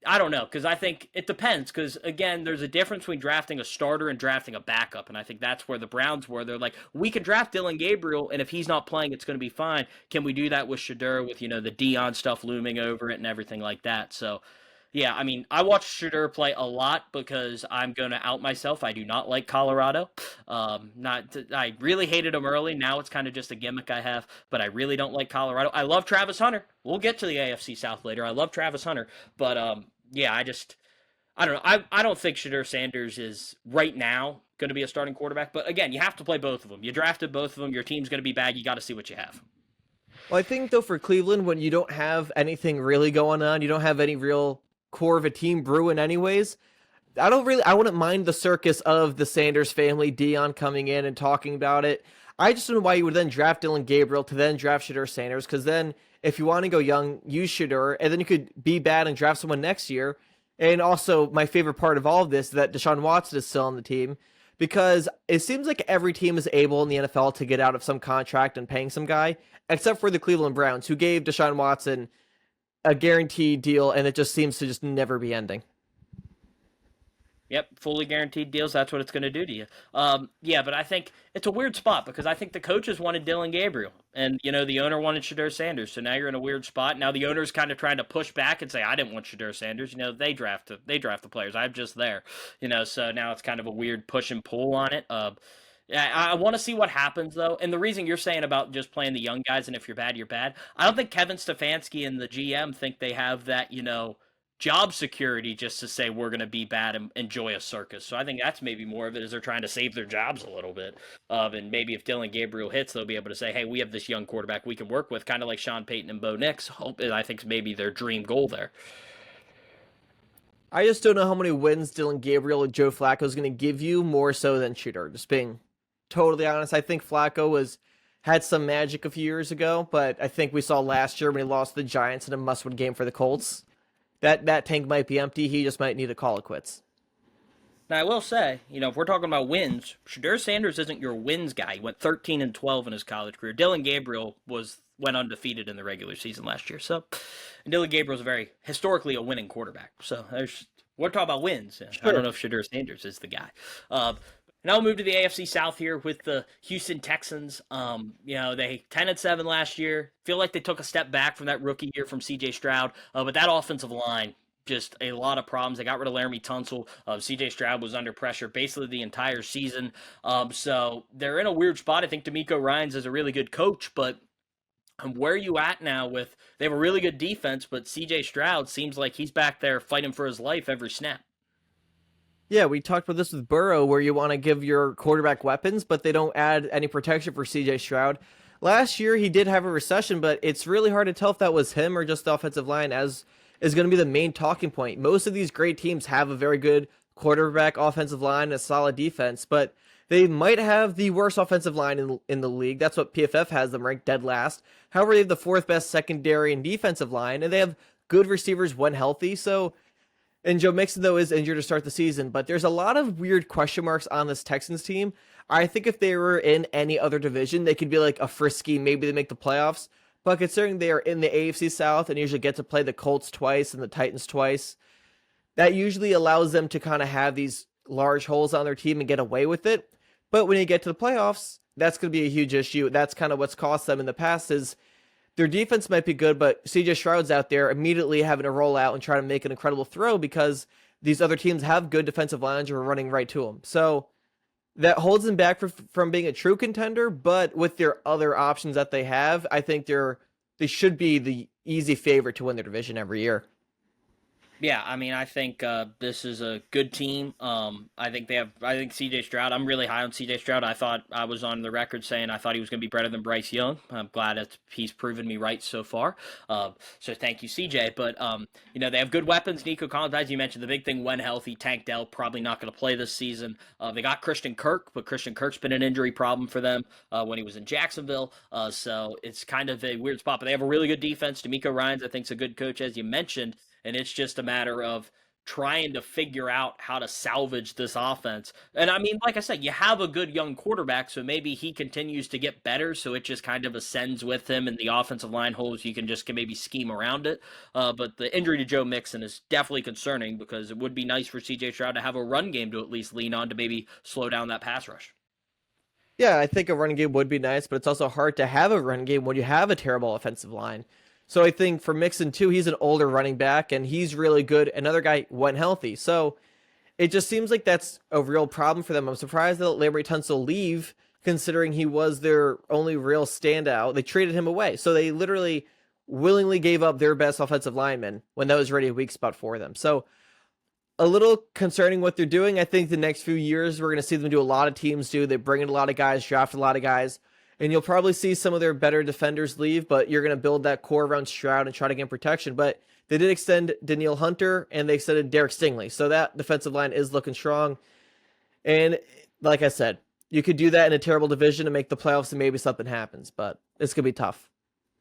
I don't know, because I think it depends, because, again, there's a difference between drafting a starter and drafting a backup, and I think that's where the Browns were. They're like, we can draft Dylan Gabriel, and if he's not playing, it's going to be fine. Can we do that with Shedeur, with, the Dion stuff looming over it and everything like that? So, yeah, I mean, I watched Shedeur play a lot because I'm going to out myself. I do not like Colorado. I really hated him early. Now it's kind of just a gimmick I have, but I really don't like Colorado. I love Travis Hunter. We'll get to the AFC South later. I love Travis Hunter, but yeah, I don't know. I don't think Shedeur Sanders is right now going to be a starting quarterback, but again, you have to play both of them. You drafted both of them. Your team's going to be bad. You got to see what you have. Well, I think though for Cleveland, when you don't have anything really going on, you don't have any real core of a team brewing anyways, I wouldn't mind the circus of the Sanders family, Dion coming in and talking about it. I just don't know why you would then draft Dylan Gabriel to then draft Shedeur Sanders, because then if you want to go young, use Shedeur, and then you could be bad and draft someone next year. And also, my favorite part of all of this is that Deshaun Watson is still on the team, because it seems like every team is able in the NFL to get out of some contract and paying some guy, except for the Cleveland Browns, who gave Deshaun Watson a guaranteed deal, and it just seems to just never be ending. Yep, fully guaranteed deals. That's what it's going to do to you. Yeah, but I think it's a weird spot because I think the coaches wanted Dylan Gabriel, and the owner wanted Shedeur Sanders. So now you're in a weird spot. Now the owner's kind of trying to push back and say, "I didn't want Shedeur Sanders." They draft the players. I'm just there. So now it's kind of a weird push and pull on it. I want to see what happens, though. And the reason you're saying about just playing the young guys and if you're bad, you're bad. I don't think Kevin Stefanski and the GM think they have that, job security just to say we're going to be bad and enjoy a circus. So I think that's maybe more of it is they're trying to save their jobs a little bit. And maybe if Dylan Gabriel hits, they'll be able to say, hey, we have this young quarterback we can work with, kind of like Sean Payton and Bo Nix. I think maybe their dream goal there. I just don't know how many wins Dylan Gabriel and Joe Flacco is going to give you more so than Shedeur. Just being totally honest, I think Flacco had some magic a few years ago, but I think we saw last year when he lost to the Giants in a must-win game for the Colts. That tank might be empty. He just might need to call it quits. Now, I will say, if we're talking about wins, Shedeur Sanders isn't your wins guy. He went 13-12 in his college career. Dylan Gabriel was went undefeated in the regular season last year. So, and Dylan Gabriel's historically a winning quarterback. So we're talking about wins. Sure. I don't know if Shadur Sanders is the guy. Now we'll move to the AFC South here with the Houston Texans. They 10-7 last year. Feel like they took a step back from that rookie year from C.J. Stroud, but that offensive line, just a lot of problems. They got rid of Laramie Tunsil. C.J. Stroud was under pressure basically the entire season. So they're in a weird spot. I think D'Amico Ryans is a really good coach, but where are you at now with they have a really good defense, but C.J. Stroud seems like he's back there fighting for his life every snap. Yeah, we talked about this with Burrow, where you want to give your quarterback weapons, but they don't add any protection for C.J. Stroud. Last year, he did have a recession, but it's really hard to tell if that was him or just the offensive line, as is going to be the main talking point. Most of these great teams have a very good quarterback, offensive line, and a solid defense, but they might have the worst offensive line in the league. That's what PFF has them ranked dead last. However, they have the fourth best secondary and defensive line, and they have good receivers when healthy, and Joe Mixon, though, is injured to start the season. But there's a lot of weird question marks on this Texans team. I think if they were in any other division, they could be like a frisky, maybe they make the playoffs. But considering they are in the AFC South and usually get to play the Colts twice and the Titans twice, that usually allows them to kind of have these large holes on their team and get away with it. But when you get to the playoffs, that's going to be a huge issue. That's kind of what's cost them in the past is their defense might be good, but C.J. Stroud's out there immediately having to roll out and try to make an incredible throw because these other teams have good defensive lines who are running right to him. So that holds them back from being a true contender, but with their other options that they have, I think they should be the easy favorite to win their division every year. Yeah, I mean, I think this is a good team. I think C.J. Stroud, I'm really high on C.J. Stroud. I thought I was on the record saying I thought he was going to be better than Bryce Young. I'm glad that he's proven me right so far. So thank you, C.J. But, they have good weapons. Nico Collins, as you mentioned, the big thing when healthy, Tank Dell probably not going to play this season. They got Christian Kirk, but Christian Kirk's been an injury problem for them when he was in Jacksonville. So it's kind of a weird spot. But they have a really good defense. D'Amico Ryans, I think, is a good coach, as you mentioned. And it's just a matter of trying to figure out how to salvage this offense. And I mean, like I said, you have a good young quarterback, so maybe he continues to get better, so it just kind of ascends with him, and the offensive line holes, you can maybe scheme around it. But the injury to Joe Mixon is definitely concerning because it would be nice for C.J. Stroud to have a run game to at least lean on to maybe slow down that pass rush. Yeah, I think a running game would be nice, but it's also hard to have a run game when you have a terrible offensive line. So I think for Mixon, too, he's an older running back, and he's really good. Another guy went healthy. So it just seems like that's a real problem for them. I'm surprised that Laramie Tunsil leave, considering he was their only real standout. They traded him away. So they literally willingly gave up their best offensive lineman when that was already a weak spot for them. So a little concerning what they're doing. I think the next few years, we're going to see them do a lot of teams do. They bring in a lot of guys, draft a lot of guys. And you'll probably see some of their better defenders leave, but you're going to build that core around Stroud and try to get protection. But they did extend Danielle Hunter, and they extended Derek Stingley. So that defensive line is looking strong. And like I said, you could do that in a terrible division and make the playoffs and maybe something happens, but it's going to be tough.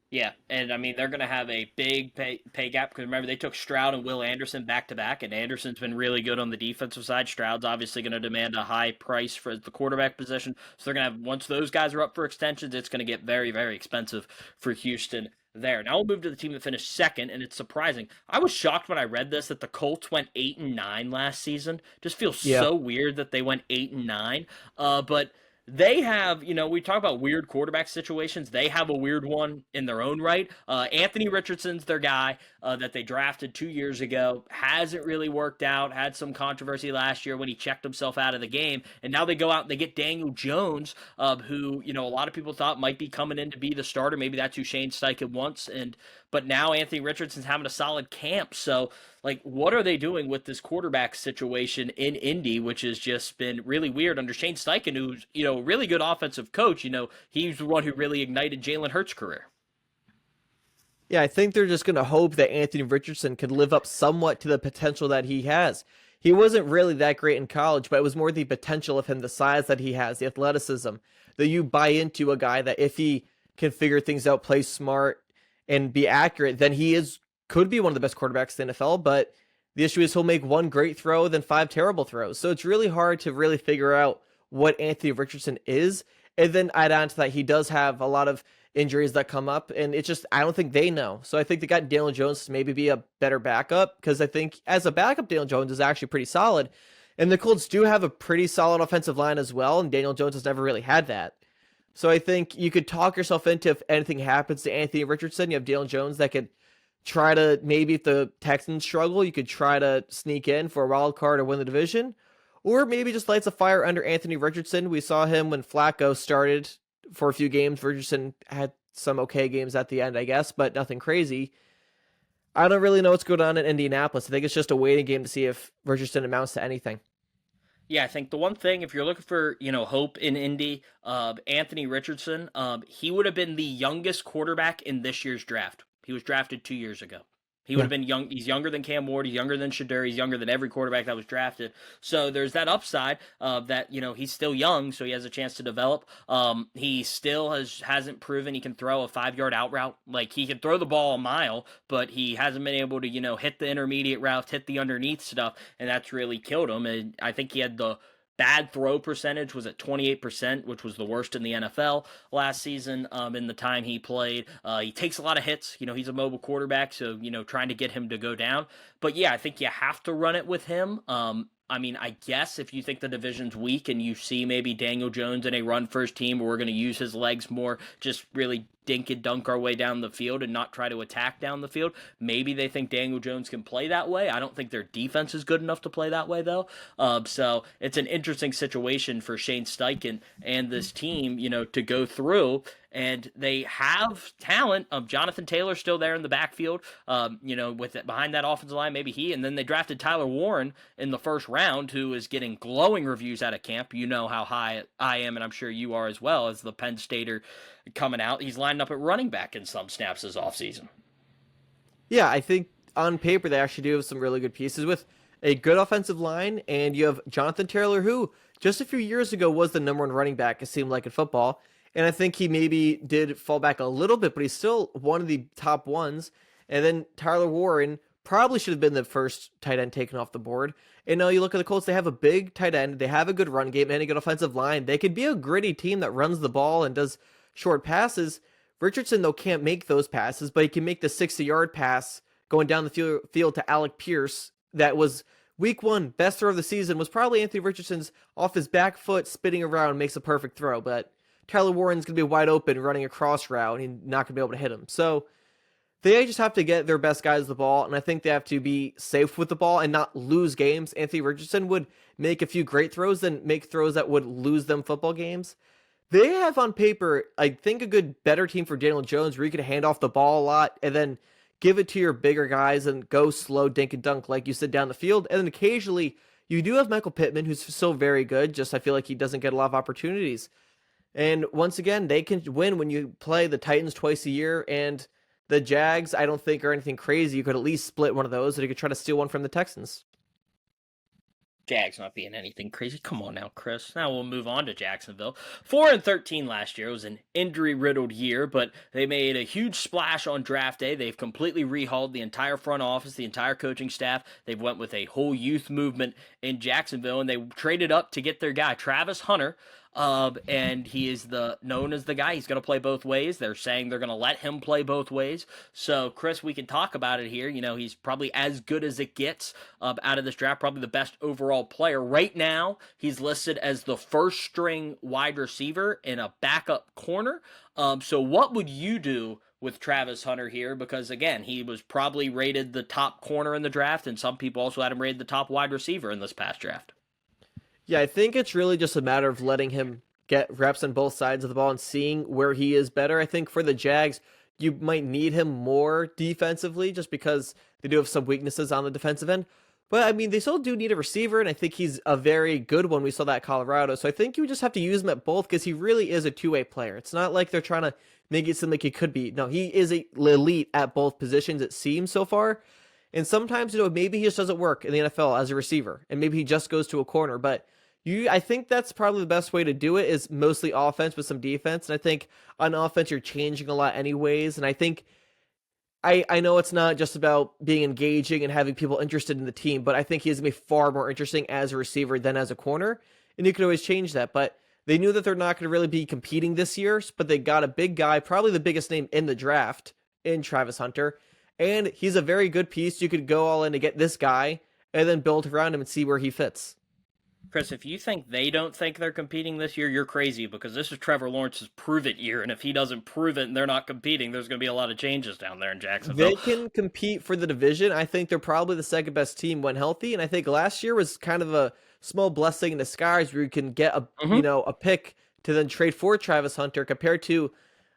Yeah, and I mean, they're going to have a big pay gap because remember, they took Stroud and Will Anderson back-to-back, and Anderson's been really good on the defensive side. Stroud's obviously going to demand a high price for the quarterback position. So they're going to have, once those guys are up for extensions, it's going to get very, very expensive for Houston there. Now we'll move to the team that finished second, and it's surprising. I was shocked when I read this that the Colts went 8-9 last season. Just feels so weird that they went 8-9. But they have, we talk about weird quarterback situations. They have a weird one in their own right. Anthony Richardson's their guy that they drafted 2 years ago. Hasn't really worked out. Had some controversy last year when he checked himself out of the game. And now they go out and they get Daniel Jones, who, a lot of people thought might be coming in to be the starter. Maybe that's who Shane Steichen wants. But now Anthony Richardson's having a solid camp. So, what are they doing with this quarterback situation in Indy, which has just been really weird under Shane Steichen, who's, a really good offensive coach. He's the one who really ignited Jalen Hurts' career. Yeah, I think they're just going to hope that Anthony Richardson can live up somewhat to the potential that he has. He wasn't really that great in college, but it was more the potential of him, the size that he has, the athleticism, that you buy into a guy that if he can figure things out, play smart, and be accurate, then could be one of the best quarterbacks in the NFL, but the issue is he'll make one great throw, then 5 terrible throws. So it's really hard to really figure out what Anthony Richardson is. And then add on to that, he does have a lot of injuries that come up, and it's just I don't think they know. So I think they got Daniel Jones to maybe be a better backup, because I think as a backup, Daniel Jones is actually pretty solid. And the Colts do have a pretty solid offensive line as well, and Daniel Jones has never really had that. So I think you could talk yourself into, if anything happens to Anthony Richardson, you have Daniel Jones that could try to, maybe if the Texans struggle, you could try to sneak in for a wild card or win the division. Or maybe just lights a fire under Anthony Richardson. We saw him when Flacco started for a few games. Richardson had some okay games at the end, I guess, but nothing crazy. I don't really know what's going on in Indianapolis. I think it's just a waiting game to see if Richardson amounts to anything. Yeah, I think the one thing, if you're looking for, hope in Indy, Anthony Richardson, he would have been the youngest quarterback in this year's draft. He was drafted 2 years ago. He would have been young. He's younger than Cam Ward. He's younger than Shadur. He's younger than every quarterback that was drafted. So there's that upside that, he's still young, so he has a chance to develop. He still hasn't proven he can throw a 5-yard out route. Like, he can throw the ball a mile, but he hasn't been able to, hit the intermediate routes, hit the underneath stuff, and that's really killed him. And I think he had the bad throw percentage was at 28%, which was the worst in the NFL last season in the time he played. He takes a lot of hits. He's a mobile quarterback, so, trying to get him to go down. But, yeah, I think you have to run it with him. I guess if you think the division's weak and you see maybe Daniel Jones in a run-first team where we're going to use his legs more, just really dink and dunk our way down the field and not try to attack down the field, maybe they think Daniel Jones can play that way. I don't think their defense is good enough to play that way, though. So it's an interesting situation for Shane Steichen and this team, to go through. And they have talent. Jonathan Taylor still there in the backfield, with it behind that offensive line, maybe he. And then they drafted Tyler Warren in the first round, who is getting glowing reviews out of camp. You know how high I am, and I'm sure you are as well, as the Penn Stater coming out. He's lined up at running back in some snaps this offseason. Yeah, I think on paper they actually do have some really good pieces with a good offensive line, and you have Jonathan Taylor, who just a few years ago was the number one running back, it seemed like, in football. And I think he maybe did fall back a little bit, but he's still one of the top ones. And then Tyler Warren probably should have been the first tight end taken off the board. And now you look at the Colts, they have a big tight end, they have a good run game, and a good offensive line. They could be a gritty team that runs the ball and does short passes. Richardson, though, can't make those passes, but he can make the 60-yard pass going down the field to Alec Pierce. That was week one, best throw of the season, was probably Anthony Richardson's off his back foot, spinning around, makes a perfect throw. But Tyler Warren's going to be wide open running a cross route, and he's not going to be able to hit him. So they just have to get their best guys the ball, and I think they have to be safe with the ball and not lose games. Anthony Richardson would make a few great throws and make throws that would lose them football games. They have on paper, I think, a better team for Daniel Jones, where you could hand off the ball a lot and then give it to your bigger guys and go slow, dink and dunk, like you said, down the field. And then occasionally you do have Michael Pittman, who's still very good, just I feel like he doesn't get a lot of opportunities. And once again, they can win when you play the Titans twice a year, and the Jags, I don't think, are anything crazy. You could at least split one of those, and you could try to steal one from the Texans. Jags not being anything crazy. Come on now, Chris. Now we'll move on to Jacksonville. 4-13 last year. It was an injury-riddled year, but they made a huge splash on draft day. They've completely rehauled the entire front office, the entire coaching staff. They've went with a whole youth movement in Jacksonville, and they traded up to get their guy, Travis Hunter. And he is known as the guy. He's going to play both ways. They're saying they're going to let him play both ways. So, Chris, we can talk about it here. He's probably as good as it gets out of this draft, probably the best overall player. Right now, he's listed as the first-string wide receiver and a backup corner. So what would you do with Travis Hunter here? Because, again, he was probably rated the top corner in the draft, and some people also had him rated the top wide receiver in this past draft. Yeah, I think it's really just a matter of letting him get reps on both sides of the ball and seeing where he is better. I think for the Jags, you might need him more defensively just because they do have some weaknesses on the defensive end. But, I mean, they still do need a receiver, and I think he's a very good one. We saw that at Colorado. So I think you just have to use him at both because he really is a two-way player. It's not like they're trying to make it seem like he could be. No, he is elite at both positions, it seems so far. And sometimes, maybe he just doesn't work in the NFL as a receiver, and maybe he just goes to a corner. But I think that's probably the best way to do it, is mostly offense with some defense. And I think on offense, you're changing a lot anyways. And I think I know it's not just about being engaging and having people interested in the team, but I think he's going to be far more interesting as a receiver than as a corner. And you can always change that. But They knew that they're not going to really be competing this year, but they got a big guy, probably the biggest name in the draft, in Travis Hunter. And he's a very good piece. You could go all in to get this guy and then build around him and see where he fits. Chris, if you think they don't think they're competing this year, you're crazy, because this is Trevor Lawrence's prove-it year, and if he doesn't prove it and they're not competing, there's going to be a lot of changes down there in Jacksonville. They can compete for the division. I think they're probably the second best team when healthy, and I think last year was kind of a small blessing in disguise where you can get a pick to then trade for Travis Hunter compared to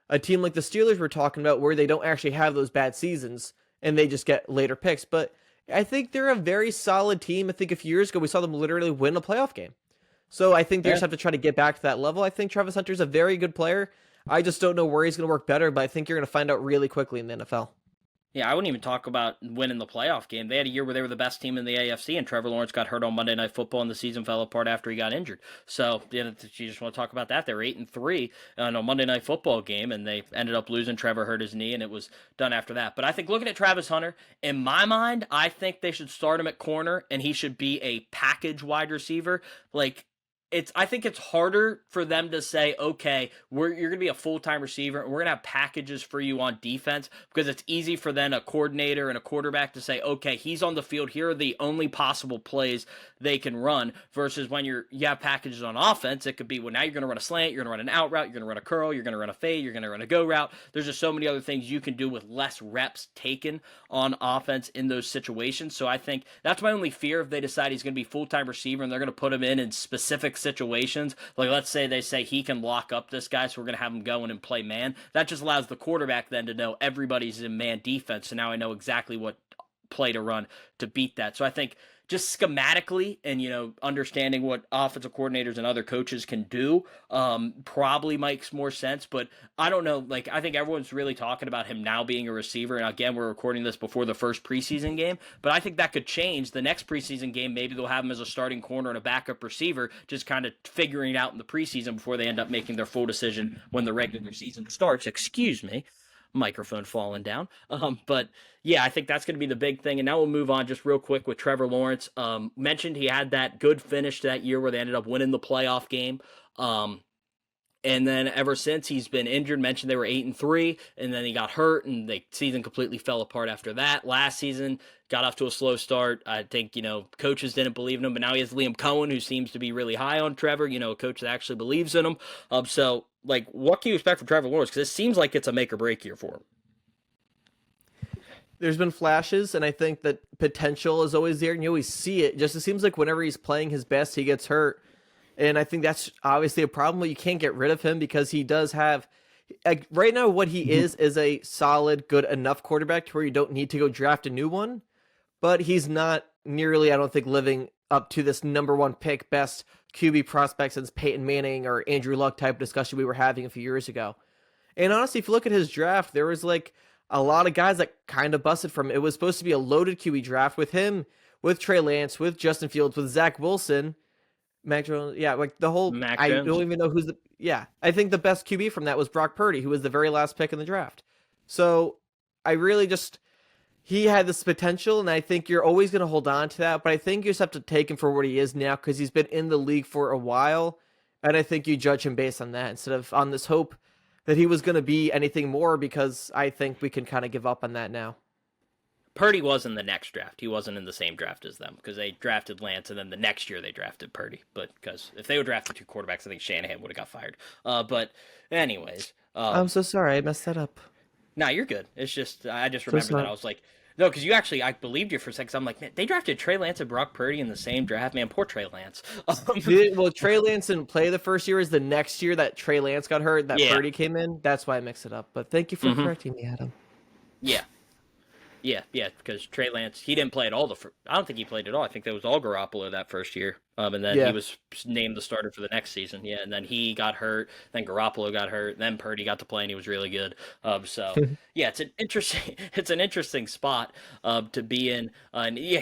a team like the Steelers we're talking about where they don't actually have those bad seasons and they just get later picks. But I think they're a very solid team. I think a few years ago we saw them literally win a playoff game. So I think they just have to try to get back to that level. I think Travis Hunter's a very good player. I just don't know where he's going to work better, but I think you're going to find out really quickly in the NFL. Yeah, I wouldn't even talk about winning the playoff game. They had a year where they were the best team in the AFC, and Trevor Lawrence got hurt on Monday Night Football, and the season fell apart after he got injured. So, you just want to talk about that. They were 8-3 on a Monday Night Football game, and they ended up losing. Trevor hurt his knee, and it was done after that. But I think looking at Travis Hunter, in my mind, I think they should start him at corner, and he should be a package wide receiver. I think it's harder for them to say, okay, you're going to be a full-time receiver, and we're going to have packages for you on defense, because it's easy for then a coordinator and a quarterback to say, okay, he's on the field, here are the only possible plays they can run, versus when you have packages on offense, it could be, well, now you're going to run a slant, you're going to run an out route, you're going to run a curl, you're going to run a fade, you're going to run a go route. There's just so many other things you can do with less reps taken on offense in those situations. So I think that's my only fear if they decide he's going to be full-time receiver and they're going to put him in specific situations. Like, let's say they say he can lock up this guy, so we're going to have him go in and play man. That just allows the quarterback then to know everybody's in man defense, so now I know exactly what play to run to beat that. So I think just schematically and, understanding what offensive coordinators and other coaches can do probably makes more sense. But I don't know. I think everyone's really talking about him now being a receiver. And again, we're recording this before the first preseason game. But I think that could change. The next preseason game, maybe they'll have him as a starting corner and a backup receiver, just kind of figuring it out in the preseason before they end up making their full decision when the regular season starts. Excuse me. Microphone falling down. But yeah, I think that's going to be the big thing. And now we'll move on just real quick with Trevor Lawrence. Mentioned he had that good finish that year where they ended up winning the playoff game. And then ever since he's been injured, mentioned they were 8-3, and then he got hurt, and the season completely fell apart after that. Last season, got off to a slow start. I think, coaches didn't believe in him, but now he has Liam Cohen, who seems to be really high on Trevor, a coach that actually believes in him. So, what can you expect from Trevor Lawrence? Because it seems like it's a make or break year for him. There's been flashes, and I think that potential is always there, and you always see it. Just it seems like whenever he's playing his best, he gets hurt. And I think that's obviously a problem, but you can't get rid of him because he does have, right now what he is a solid, good enough quarterback to where you don't need to go draft a new one. But he's not nearly, I don't think, living up to this number one pick, best QB prospect since Peyton Manning or Andrew Luck type discussion we were having a few years ago. And honestly, if you look at his draft, there was a lot of guys that kind of busted from it. It was supposed to be a loaded QB draft with him, with Trey Lance, with Justin Fields, with Zach Wilson. Mac Jones, the whole. Mac I Jones. don't even know who's the. Yeah, I think the best QB from that was Brock Purdy, who was the very last pick in the draft. So I really he had this potential, and I think you're always going to hold on to that. But I think you just have to take him for what he is now because he's been in the league for a while, and I think you judge him based on that instead of on this hope that he was going to be anything more. Because I think we can kind of give up on that now. Purdy was in the next draft. He wasn't in the same draft as them because they drafted Lance, and then the next year they drafted Purdy. But because if they would drafted two quarterbacks, I think Shanahan would have got fired. But anyways. I'm so sorry. I messed that up. Nah, you're good. It's just, I just remember that. I was like, no, because you actually, I believed you for a second. I'm like, man, they drafted Trey Lance and Brock Purdy in the same draft. Man, poor Trey Lance. Well, Trey Lance didn't play the first year. Is the next year that Trey Lance got hurt, that Purdy came in. That's why I mixed it up. But thank you for correcting me, Adam. Yeah. Yeah, because Trey Lance, he didn't play at all. I don't think he played at all. I think that was all Garoppolo that first year. And then he was named the starter for the next season. Yeah, and then he got hurt. Then Garoppolo got hurt. Then Purdy got to play, and he was really good. So yeah, it's an interesting spot to be in. And yeah,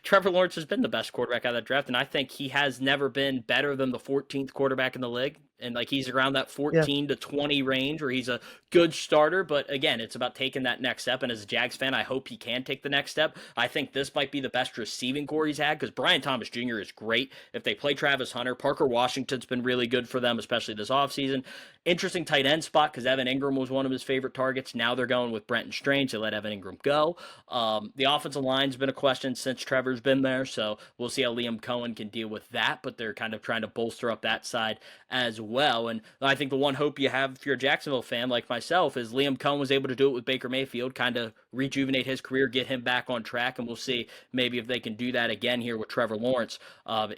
Trevor Lawrence has been the best quarterback out of that draft, and I think he has never been better than the 14th quarterback in the league. And like he's around that Yeah. 14 to 20 range where he's a good starter. But again, it's about taking that next step. And as a Jags fan, I hope he can take the next step. I think this might be the best receiving core he's had because Brian Thomas Jr. is great. If they play Travis Hunter, Parker Washington's been really good for them, especially this offseason. Interesting tight end spot because Evan Ingram was one of his favorite targets. Now they're going with Brenton Strange. They let Evan Ingram go. The offensive line's been a question since Trevor's been there, so we'll see how Liam Cohen can deal with that, but they're kind of trying to bolster up that side as well. And I think the one hope you have if you're a Jacksonville fan like myself is Liam Cohen was able to do it with Baker Mayfield, kind of rejuvenate his career, get him back on track, and we'll see maybe if they can do that again here with Trevor Lawrence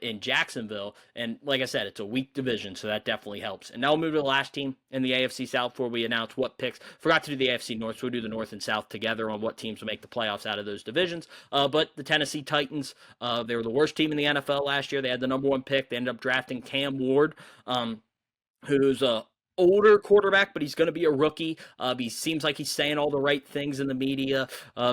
in Jacksonville. And like I said, it's a weak division, so that definitely helps. And now we'll move to the last team in the AFC South before we announce what picks. Forgot to do the AFC North, so we'll do the North and South together on what teams will make the playoffs out of those divisions. But the Tennessee Titans, they were the worst team in the NFL last year. They had the number one pick. They ended up drafting Cam Ward, who's a older quarterback, but he's going to be a rookie. He seems like he's saying all the right things in the media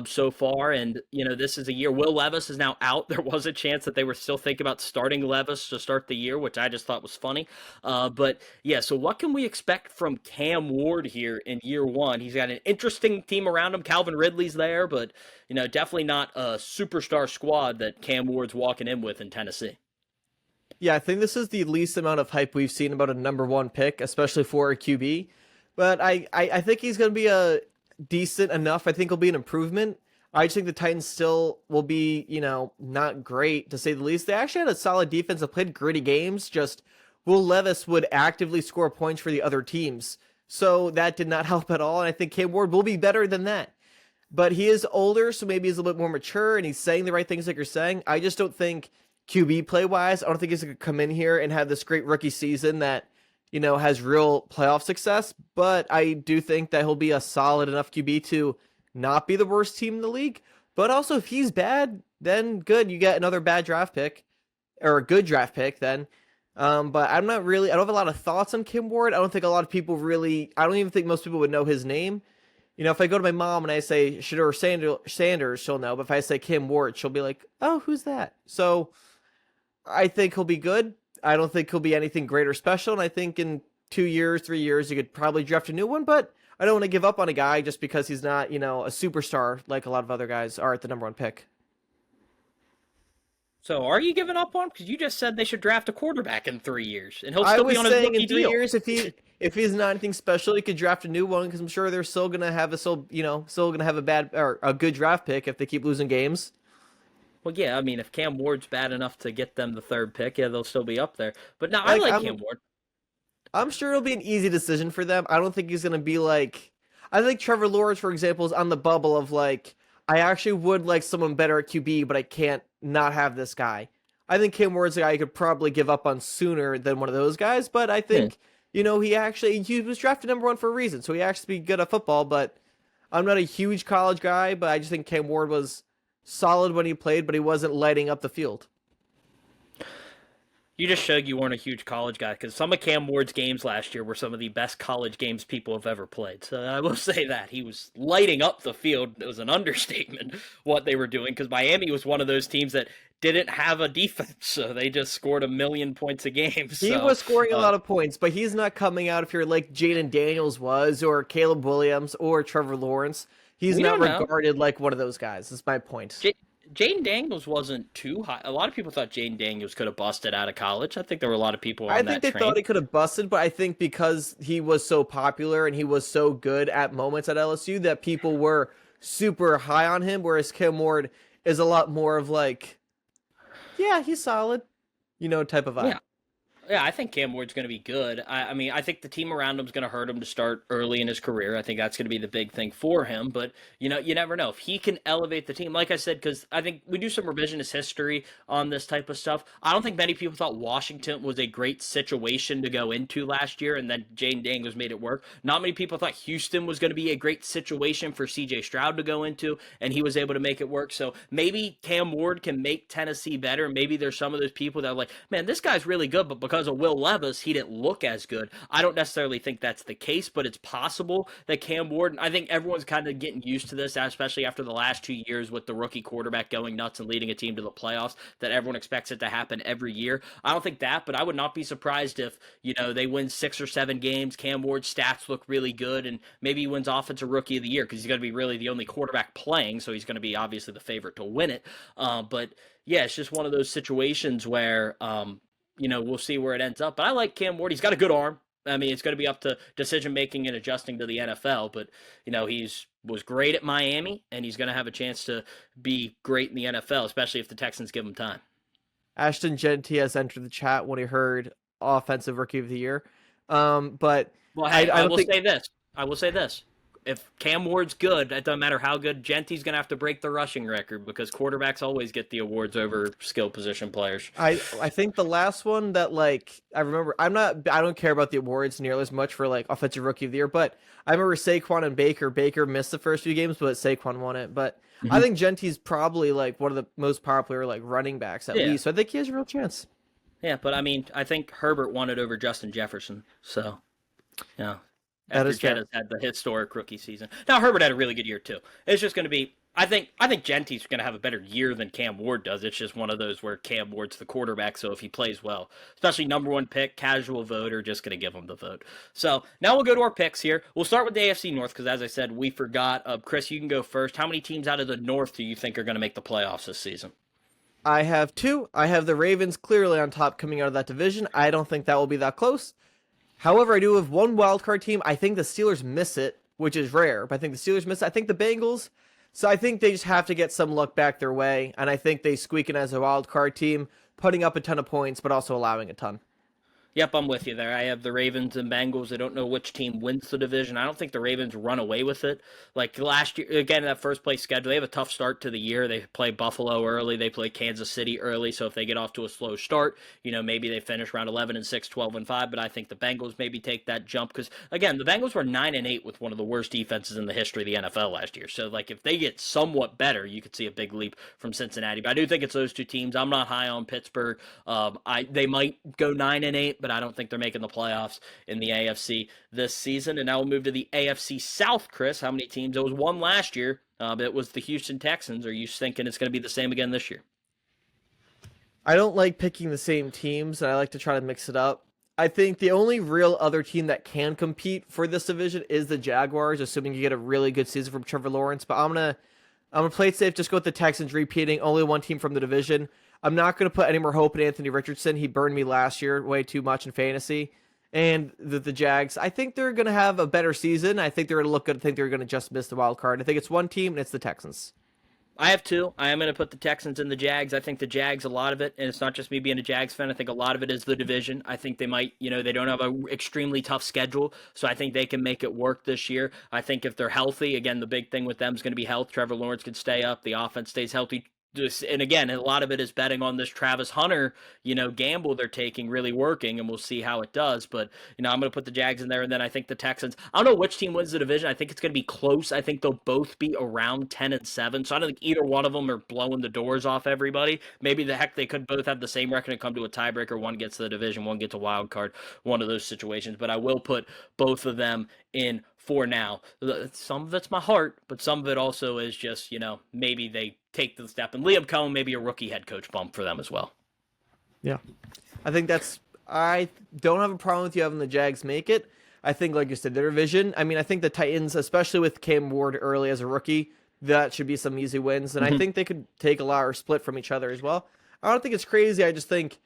so far. And, this is a year. Will Levis is now out. There was a chance that they were still thinking about starting Levis to start the year, which I just thought was funny. But, yeah, so what can we expect from Cam Ward here in year one? He's got an interesting team around him. Calvin Ridley's there, but, definitely not a superstar squad that Cam Ward's walking in with in Tennessee. Yeah, I think this is the least amount of hype we've seen about a number one pick, especially for a QB. But I think he's going to be a decent enough. I think he'll be an improvement. I just think the Titans still will be, not great to say the least. They actually had a solid defense that played gritty games. Just Will Levis would actively score points for the other teams. So that did not help at all. And I think Cam Ward will be better than that. But he is older, so maybe he's a little bit more mature and he's saying the right things like you're saying. I just don't think QB play wise, I don't think he's going to come in here and have this great rookie season that, has real playoff success. But I do think that he'll be a solid enough QB to not be the worst team in the league. But also, if he's bad, then good. You get another bad draft pick or a good draft pick then. But I don't have a lot of thoughts on Kim Ward. I don't think a lot of people I don't even think most people would know his name. If I go to my mom and I say Shedeur Sanders, she'll know. But if I say Kim Ward, she'll be like, oh, who's that? So I think he'll be good. I don't think he'll be anything great or special. And I think in 2 years, 3 years, you could probably draft a new one. But I don't want to give up on a guy just because he's not, a superstar like a lot of other guys are at the number one pick. So are you giving up on him? Because you just said they should draft a quarterback in 3 years, and he'll still be on his rookie in 3 deal. years, if he's not anything special, he could draft a new one because I'm sure they're still gonna have still gonna have a bad or a good draft pick if they keep losing games. Well, yeah, I mean, if Cam Ward's bad enough to get them the third pick, yeah, they'll still be up there. But no, I like Cam Ward. I'm sure it'll be an easy decision for them. I don't think he's gonna be like. I think Trevor Lawrence, for example, is on the bubble of like, I actually would like someone better at QB, but I can't not have this guy. I think Cam Ward's a guy you could probably give up on sooner than one of those guys, but I think, he was drafted number one for a reason, so he actually be good at football, but I'm not a huge college guy, but I just think Cam Ward was solid when he played, but he wasn't lighting up the field. You just showed you weren't a huge college guy, because some of Cam Ward's games last year were some of the best college games people have ever played. So I will say that. He was lighting up the field. It was an understatement what they were doing, because Miami was one of those teams that didn't have a defense, so they just scored 1 million points a game. He was scoring a lot of points, but he's not coming out if you're like Jaden Daniels was, or Caleb Williams, or Trevor Lawrence. He's not regarded like one of those guys. That's my point. Jaden Daniels wasn't too high. A lot of people thought Jaden Daniels could have busted out of college. I think there were a lot of people on that train. I think they thought he could have busted, but I think because he was so popular and he was so good at moments at LSU that people were super high on him, whereas Kim Ward is a lot more of like, yeah, he's solid, type of vibe. Yeah, I think Cam Ward's going to be good. I mean, I think the team around him is going to hurt him to start early in his career. I think that's going to be the big thing for him. But, you never know. If he can elevate the team, like I said, because I think we do some revisionist history on this type of stuff. I don't think many people thought Washington was a great situation to go into last year, and then Jaden Daniels made it work. Not many people thought Houston was going to be a great situation for C.J. Stroud to go into, and he was able to make it work. So maybe Cam Ward can make Tennessee better. Maybe there's some of those people that are like, man, this guy's really good, but because because of Will Levis, he didn't look as good. I don't necessarily think that's the case, but it's possible that Cam Ward, I think everyone's kind of getting used to this, especially after the last 2 years with the rookie quarterback going nuts and leading a team to the playoffs, that everyone expects it to happen every year. I don't think that, but I would not be surprised if, they win 6 or 7 games, Cam Ward's stats look really good, and maybe he wins Offensive Rookie of the Year because he's going to be really the only quarterback playing, so he's going to be obviously the favorite to win it. But yeah, it's just one of those situations where, we'll see where it ends up. But I like Cam Ward. He's got a good arm. I mean, it's going to be up to decision-making and adjusting to the NFL, but, was great at Miami, and he's going to have a chance to be great in the NFL, especially if the Texans give him time. Ashton Genty has entered the chat when he heard Offensive Rookie of the Year. But well, hey, I will say this. If Cam Ward's good, it doesn't matter how good. Genty's going to have to break the rushing record because quarterbacks always get the awards over skill position players. I think the last one that I remember, I don't care about the awards nearly as much for Offensive Rookie of the Year, but I remember Saquon and Baker. Baker missed the first few games, but Saquon won it. But I think Genty's probably one of the most popular running backs at least. So I think he has a real chance. Yeah, but I mean, I think Herbert won it over Justin Jefferson. So, yeah. After Jettas had the historic rookie season. Now, Herbert had a really good year, too. It's just going to be... I think Genty's going to have a better year than Cam Ward does. It's just one of those where Cam Ward's the quarterback, so if he plays well, especially number 1 pick, casual voter, just going to give him the vote. So, now we'll go to our picks here. We'll start with the AFC North, because as I said, we forgot. Chris, you can go first. How many teams out of the North do you think are going to make the playoffs this season? I have 2. I have the Ravens clearly on top coming out of that division. I don't think that will be that close. However, I do have one wildcard team. I think the Steelers miss it, which is rare, but I think the Steelers miss it. I think the Bengals, so I think they just have to get some luck back their way, and I think they squeak in as a wildcard team, putting up a ton of points, but also allowing a ton. Yep, I'm with you there. I have the Ravens and Bengals. I don't know which team wins the division. I don't think the Ravens run away with it. Like last year, again, that first place schedule, they have a tough start to the year. They play Buffalo early. They play Kansas City early. So if they get off to a slow start, maybe they finish around 11-6, 12-5. But I think the Bengals maybe take that jump because, again, the Bengals were 9-8 with one of the worst defenses in the history of the NFL last year. So, if they get somewhat better, you could see a big leap from Cincinnati. But I do think it's those 2 teams. I'm not high on Pittsburgh. They might go 9-8, but I don't think they're making the playoffs in the AFC this season. And now we'll move to the AFC South, Chris. How many teams? It was 1 last year. It was the Houston Texans. Are you thinking it's going to be the same again this year? I don't like picking the same teams, and I like to try to mix it up. I think the only real other team that can compete for this division is the Jaguars, assuming you get a really good season from Trevor Lawrence. But I'm gonna play it safe, just go with the Texans repeating, only one team from the division. I'm not going to put any more hope in Anthony Richardson. He burned me last year way too much in fantasy. And the Jags, I think they're going to have a better season. I think they're going to look good. I think they're going to just miss the wild card. I think it's one team, and it's the Texans. I have 2. I am going to put the Texans and the Jags. I think the Jags, a lot of it, and it's not just me being a Jags fan, I think a lot of it is the division. I think they might, they don't have an extremely tough schedule, so I think they can make it work this year. I think if they're healthy, again, the big thing with them is going to be health. Trevor Lawrence can stay up. The offense stays healthy. And again, a lot of it is betting on this Travis Hunter, gamble they're taking really working, and we'll see how it does. But, I'm going to put the Jags in there, and then I think the Texans. I don't know which team wins the division. I think it's going to be close. I think they'll both be around 10-7. So I don't think either one of them are blowing the doors off everybody. Maybe they could both have the same record and come to a tiebreaker. One gets the division, one gets a wild card, one of those situations. But I will put both of them in for now. Some of it's my heart, but some of it also is just, maybe they take the step. And Liam Cohen, maybe a rookie head coach bump for them as well. Yeah. I don't have a problem with you having the Jags make it. I think, like you said, their division. I mean, I think the Titans, especially with Cam Ward early as a rookie, that should be some easy wins. And I think they could take a lot or split from each other as well. I don't think it's crazy. I just think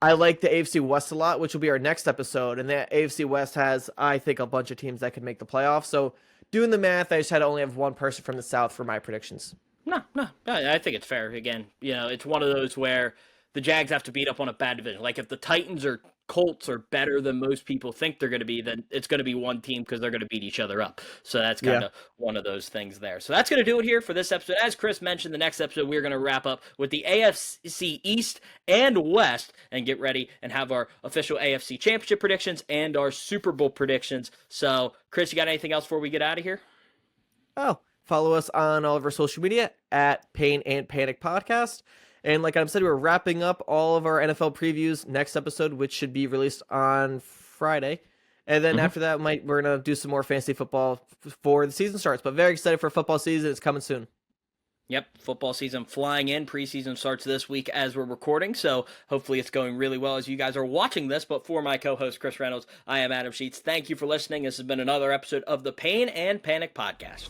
I like the AFC West a lot, which will be our next episode. And the AFC West has, I think, a bunch of teams that could make the playoffs. So doing the math, I just had to only have one person from the South for my predictions. No, I think it's fair. Again, it's one of those where the Jags have to beat up on a bad division. Like if the Titans or Colts are better than most people think they're going to be, then it's going to be one team because they're going to beat each other up. So that's kind of one of those things there. So that's going to do it here for this episode. As Chris mentioned, the next episode, we're going to wrap up with the AFC East and West and get ready and have our official AFC Championship predictions and our Super Bowl predictions. So, Chris, you got anything else before we get out of here? Oh, follow us on all of our social media at Pain and Panic Podcast. And like I said, we're wrapping up all of our NFL previews next episode, which should be released on Friday. And then after that, we're going to do some more fantasy football before the season starts. But very excited for football season. It's coming soon. Yep, football season flying in. Preseason starts this week as we're recording, so hopefully it's going really well as you guys are watching this. But for my co-host, Chris Reynolds, I am Adam Sheets. Thank you for listening. This has been another episode of the Pain and Panic Podcast.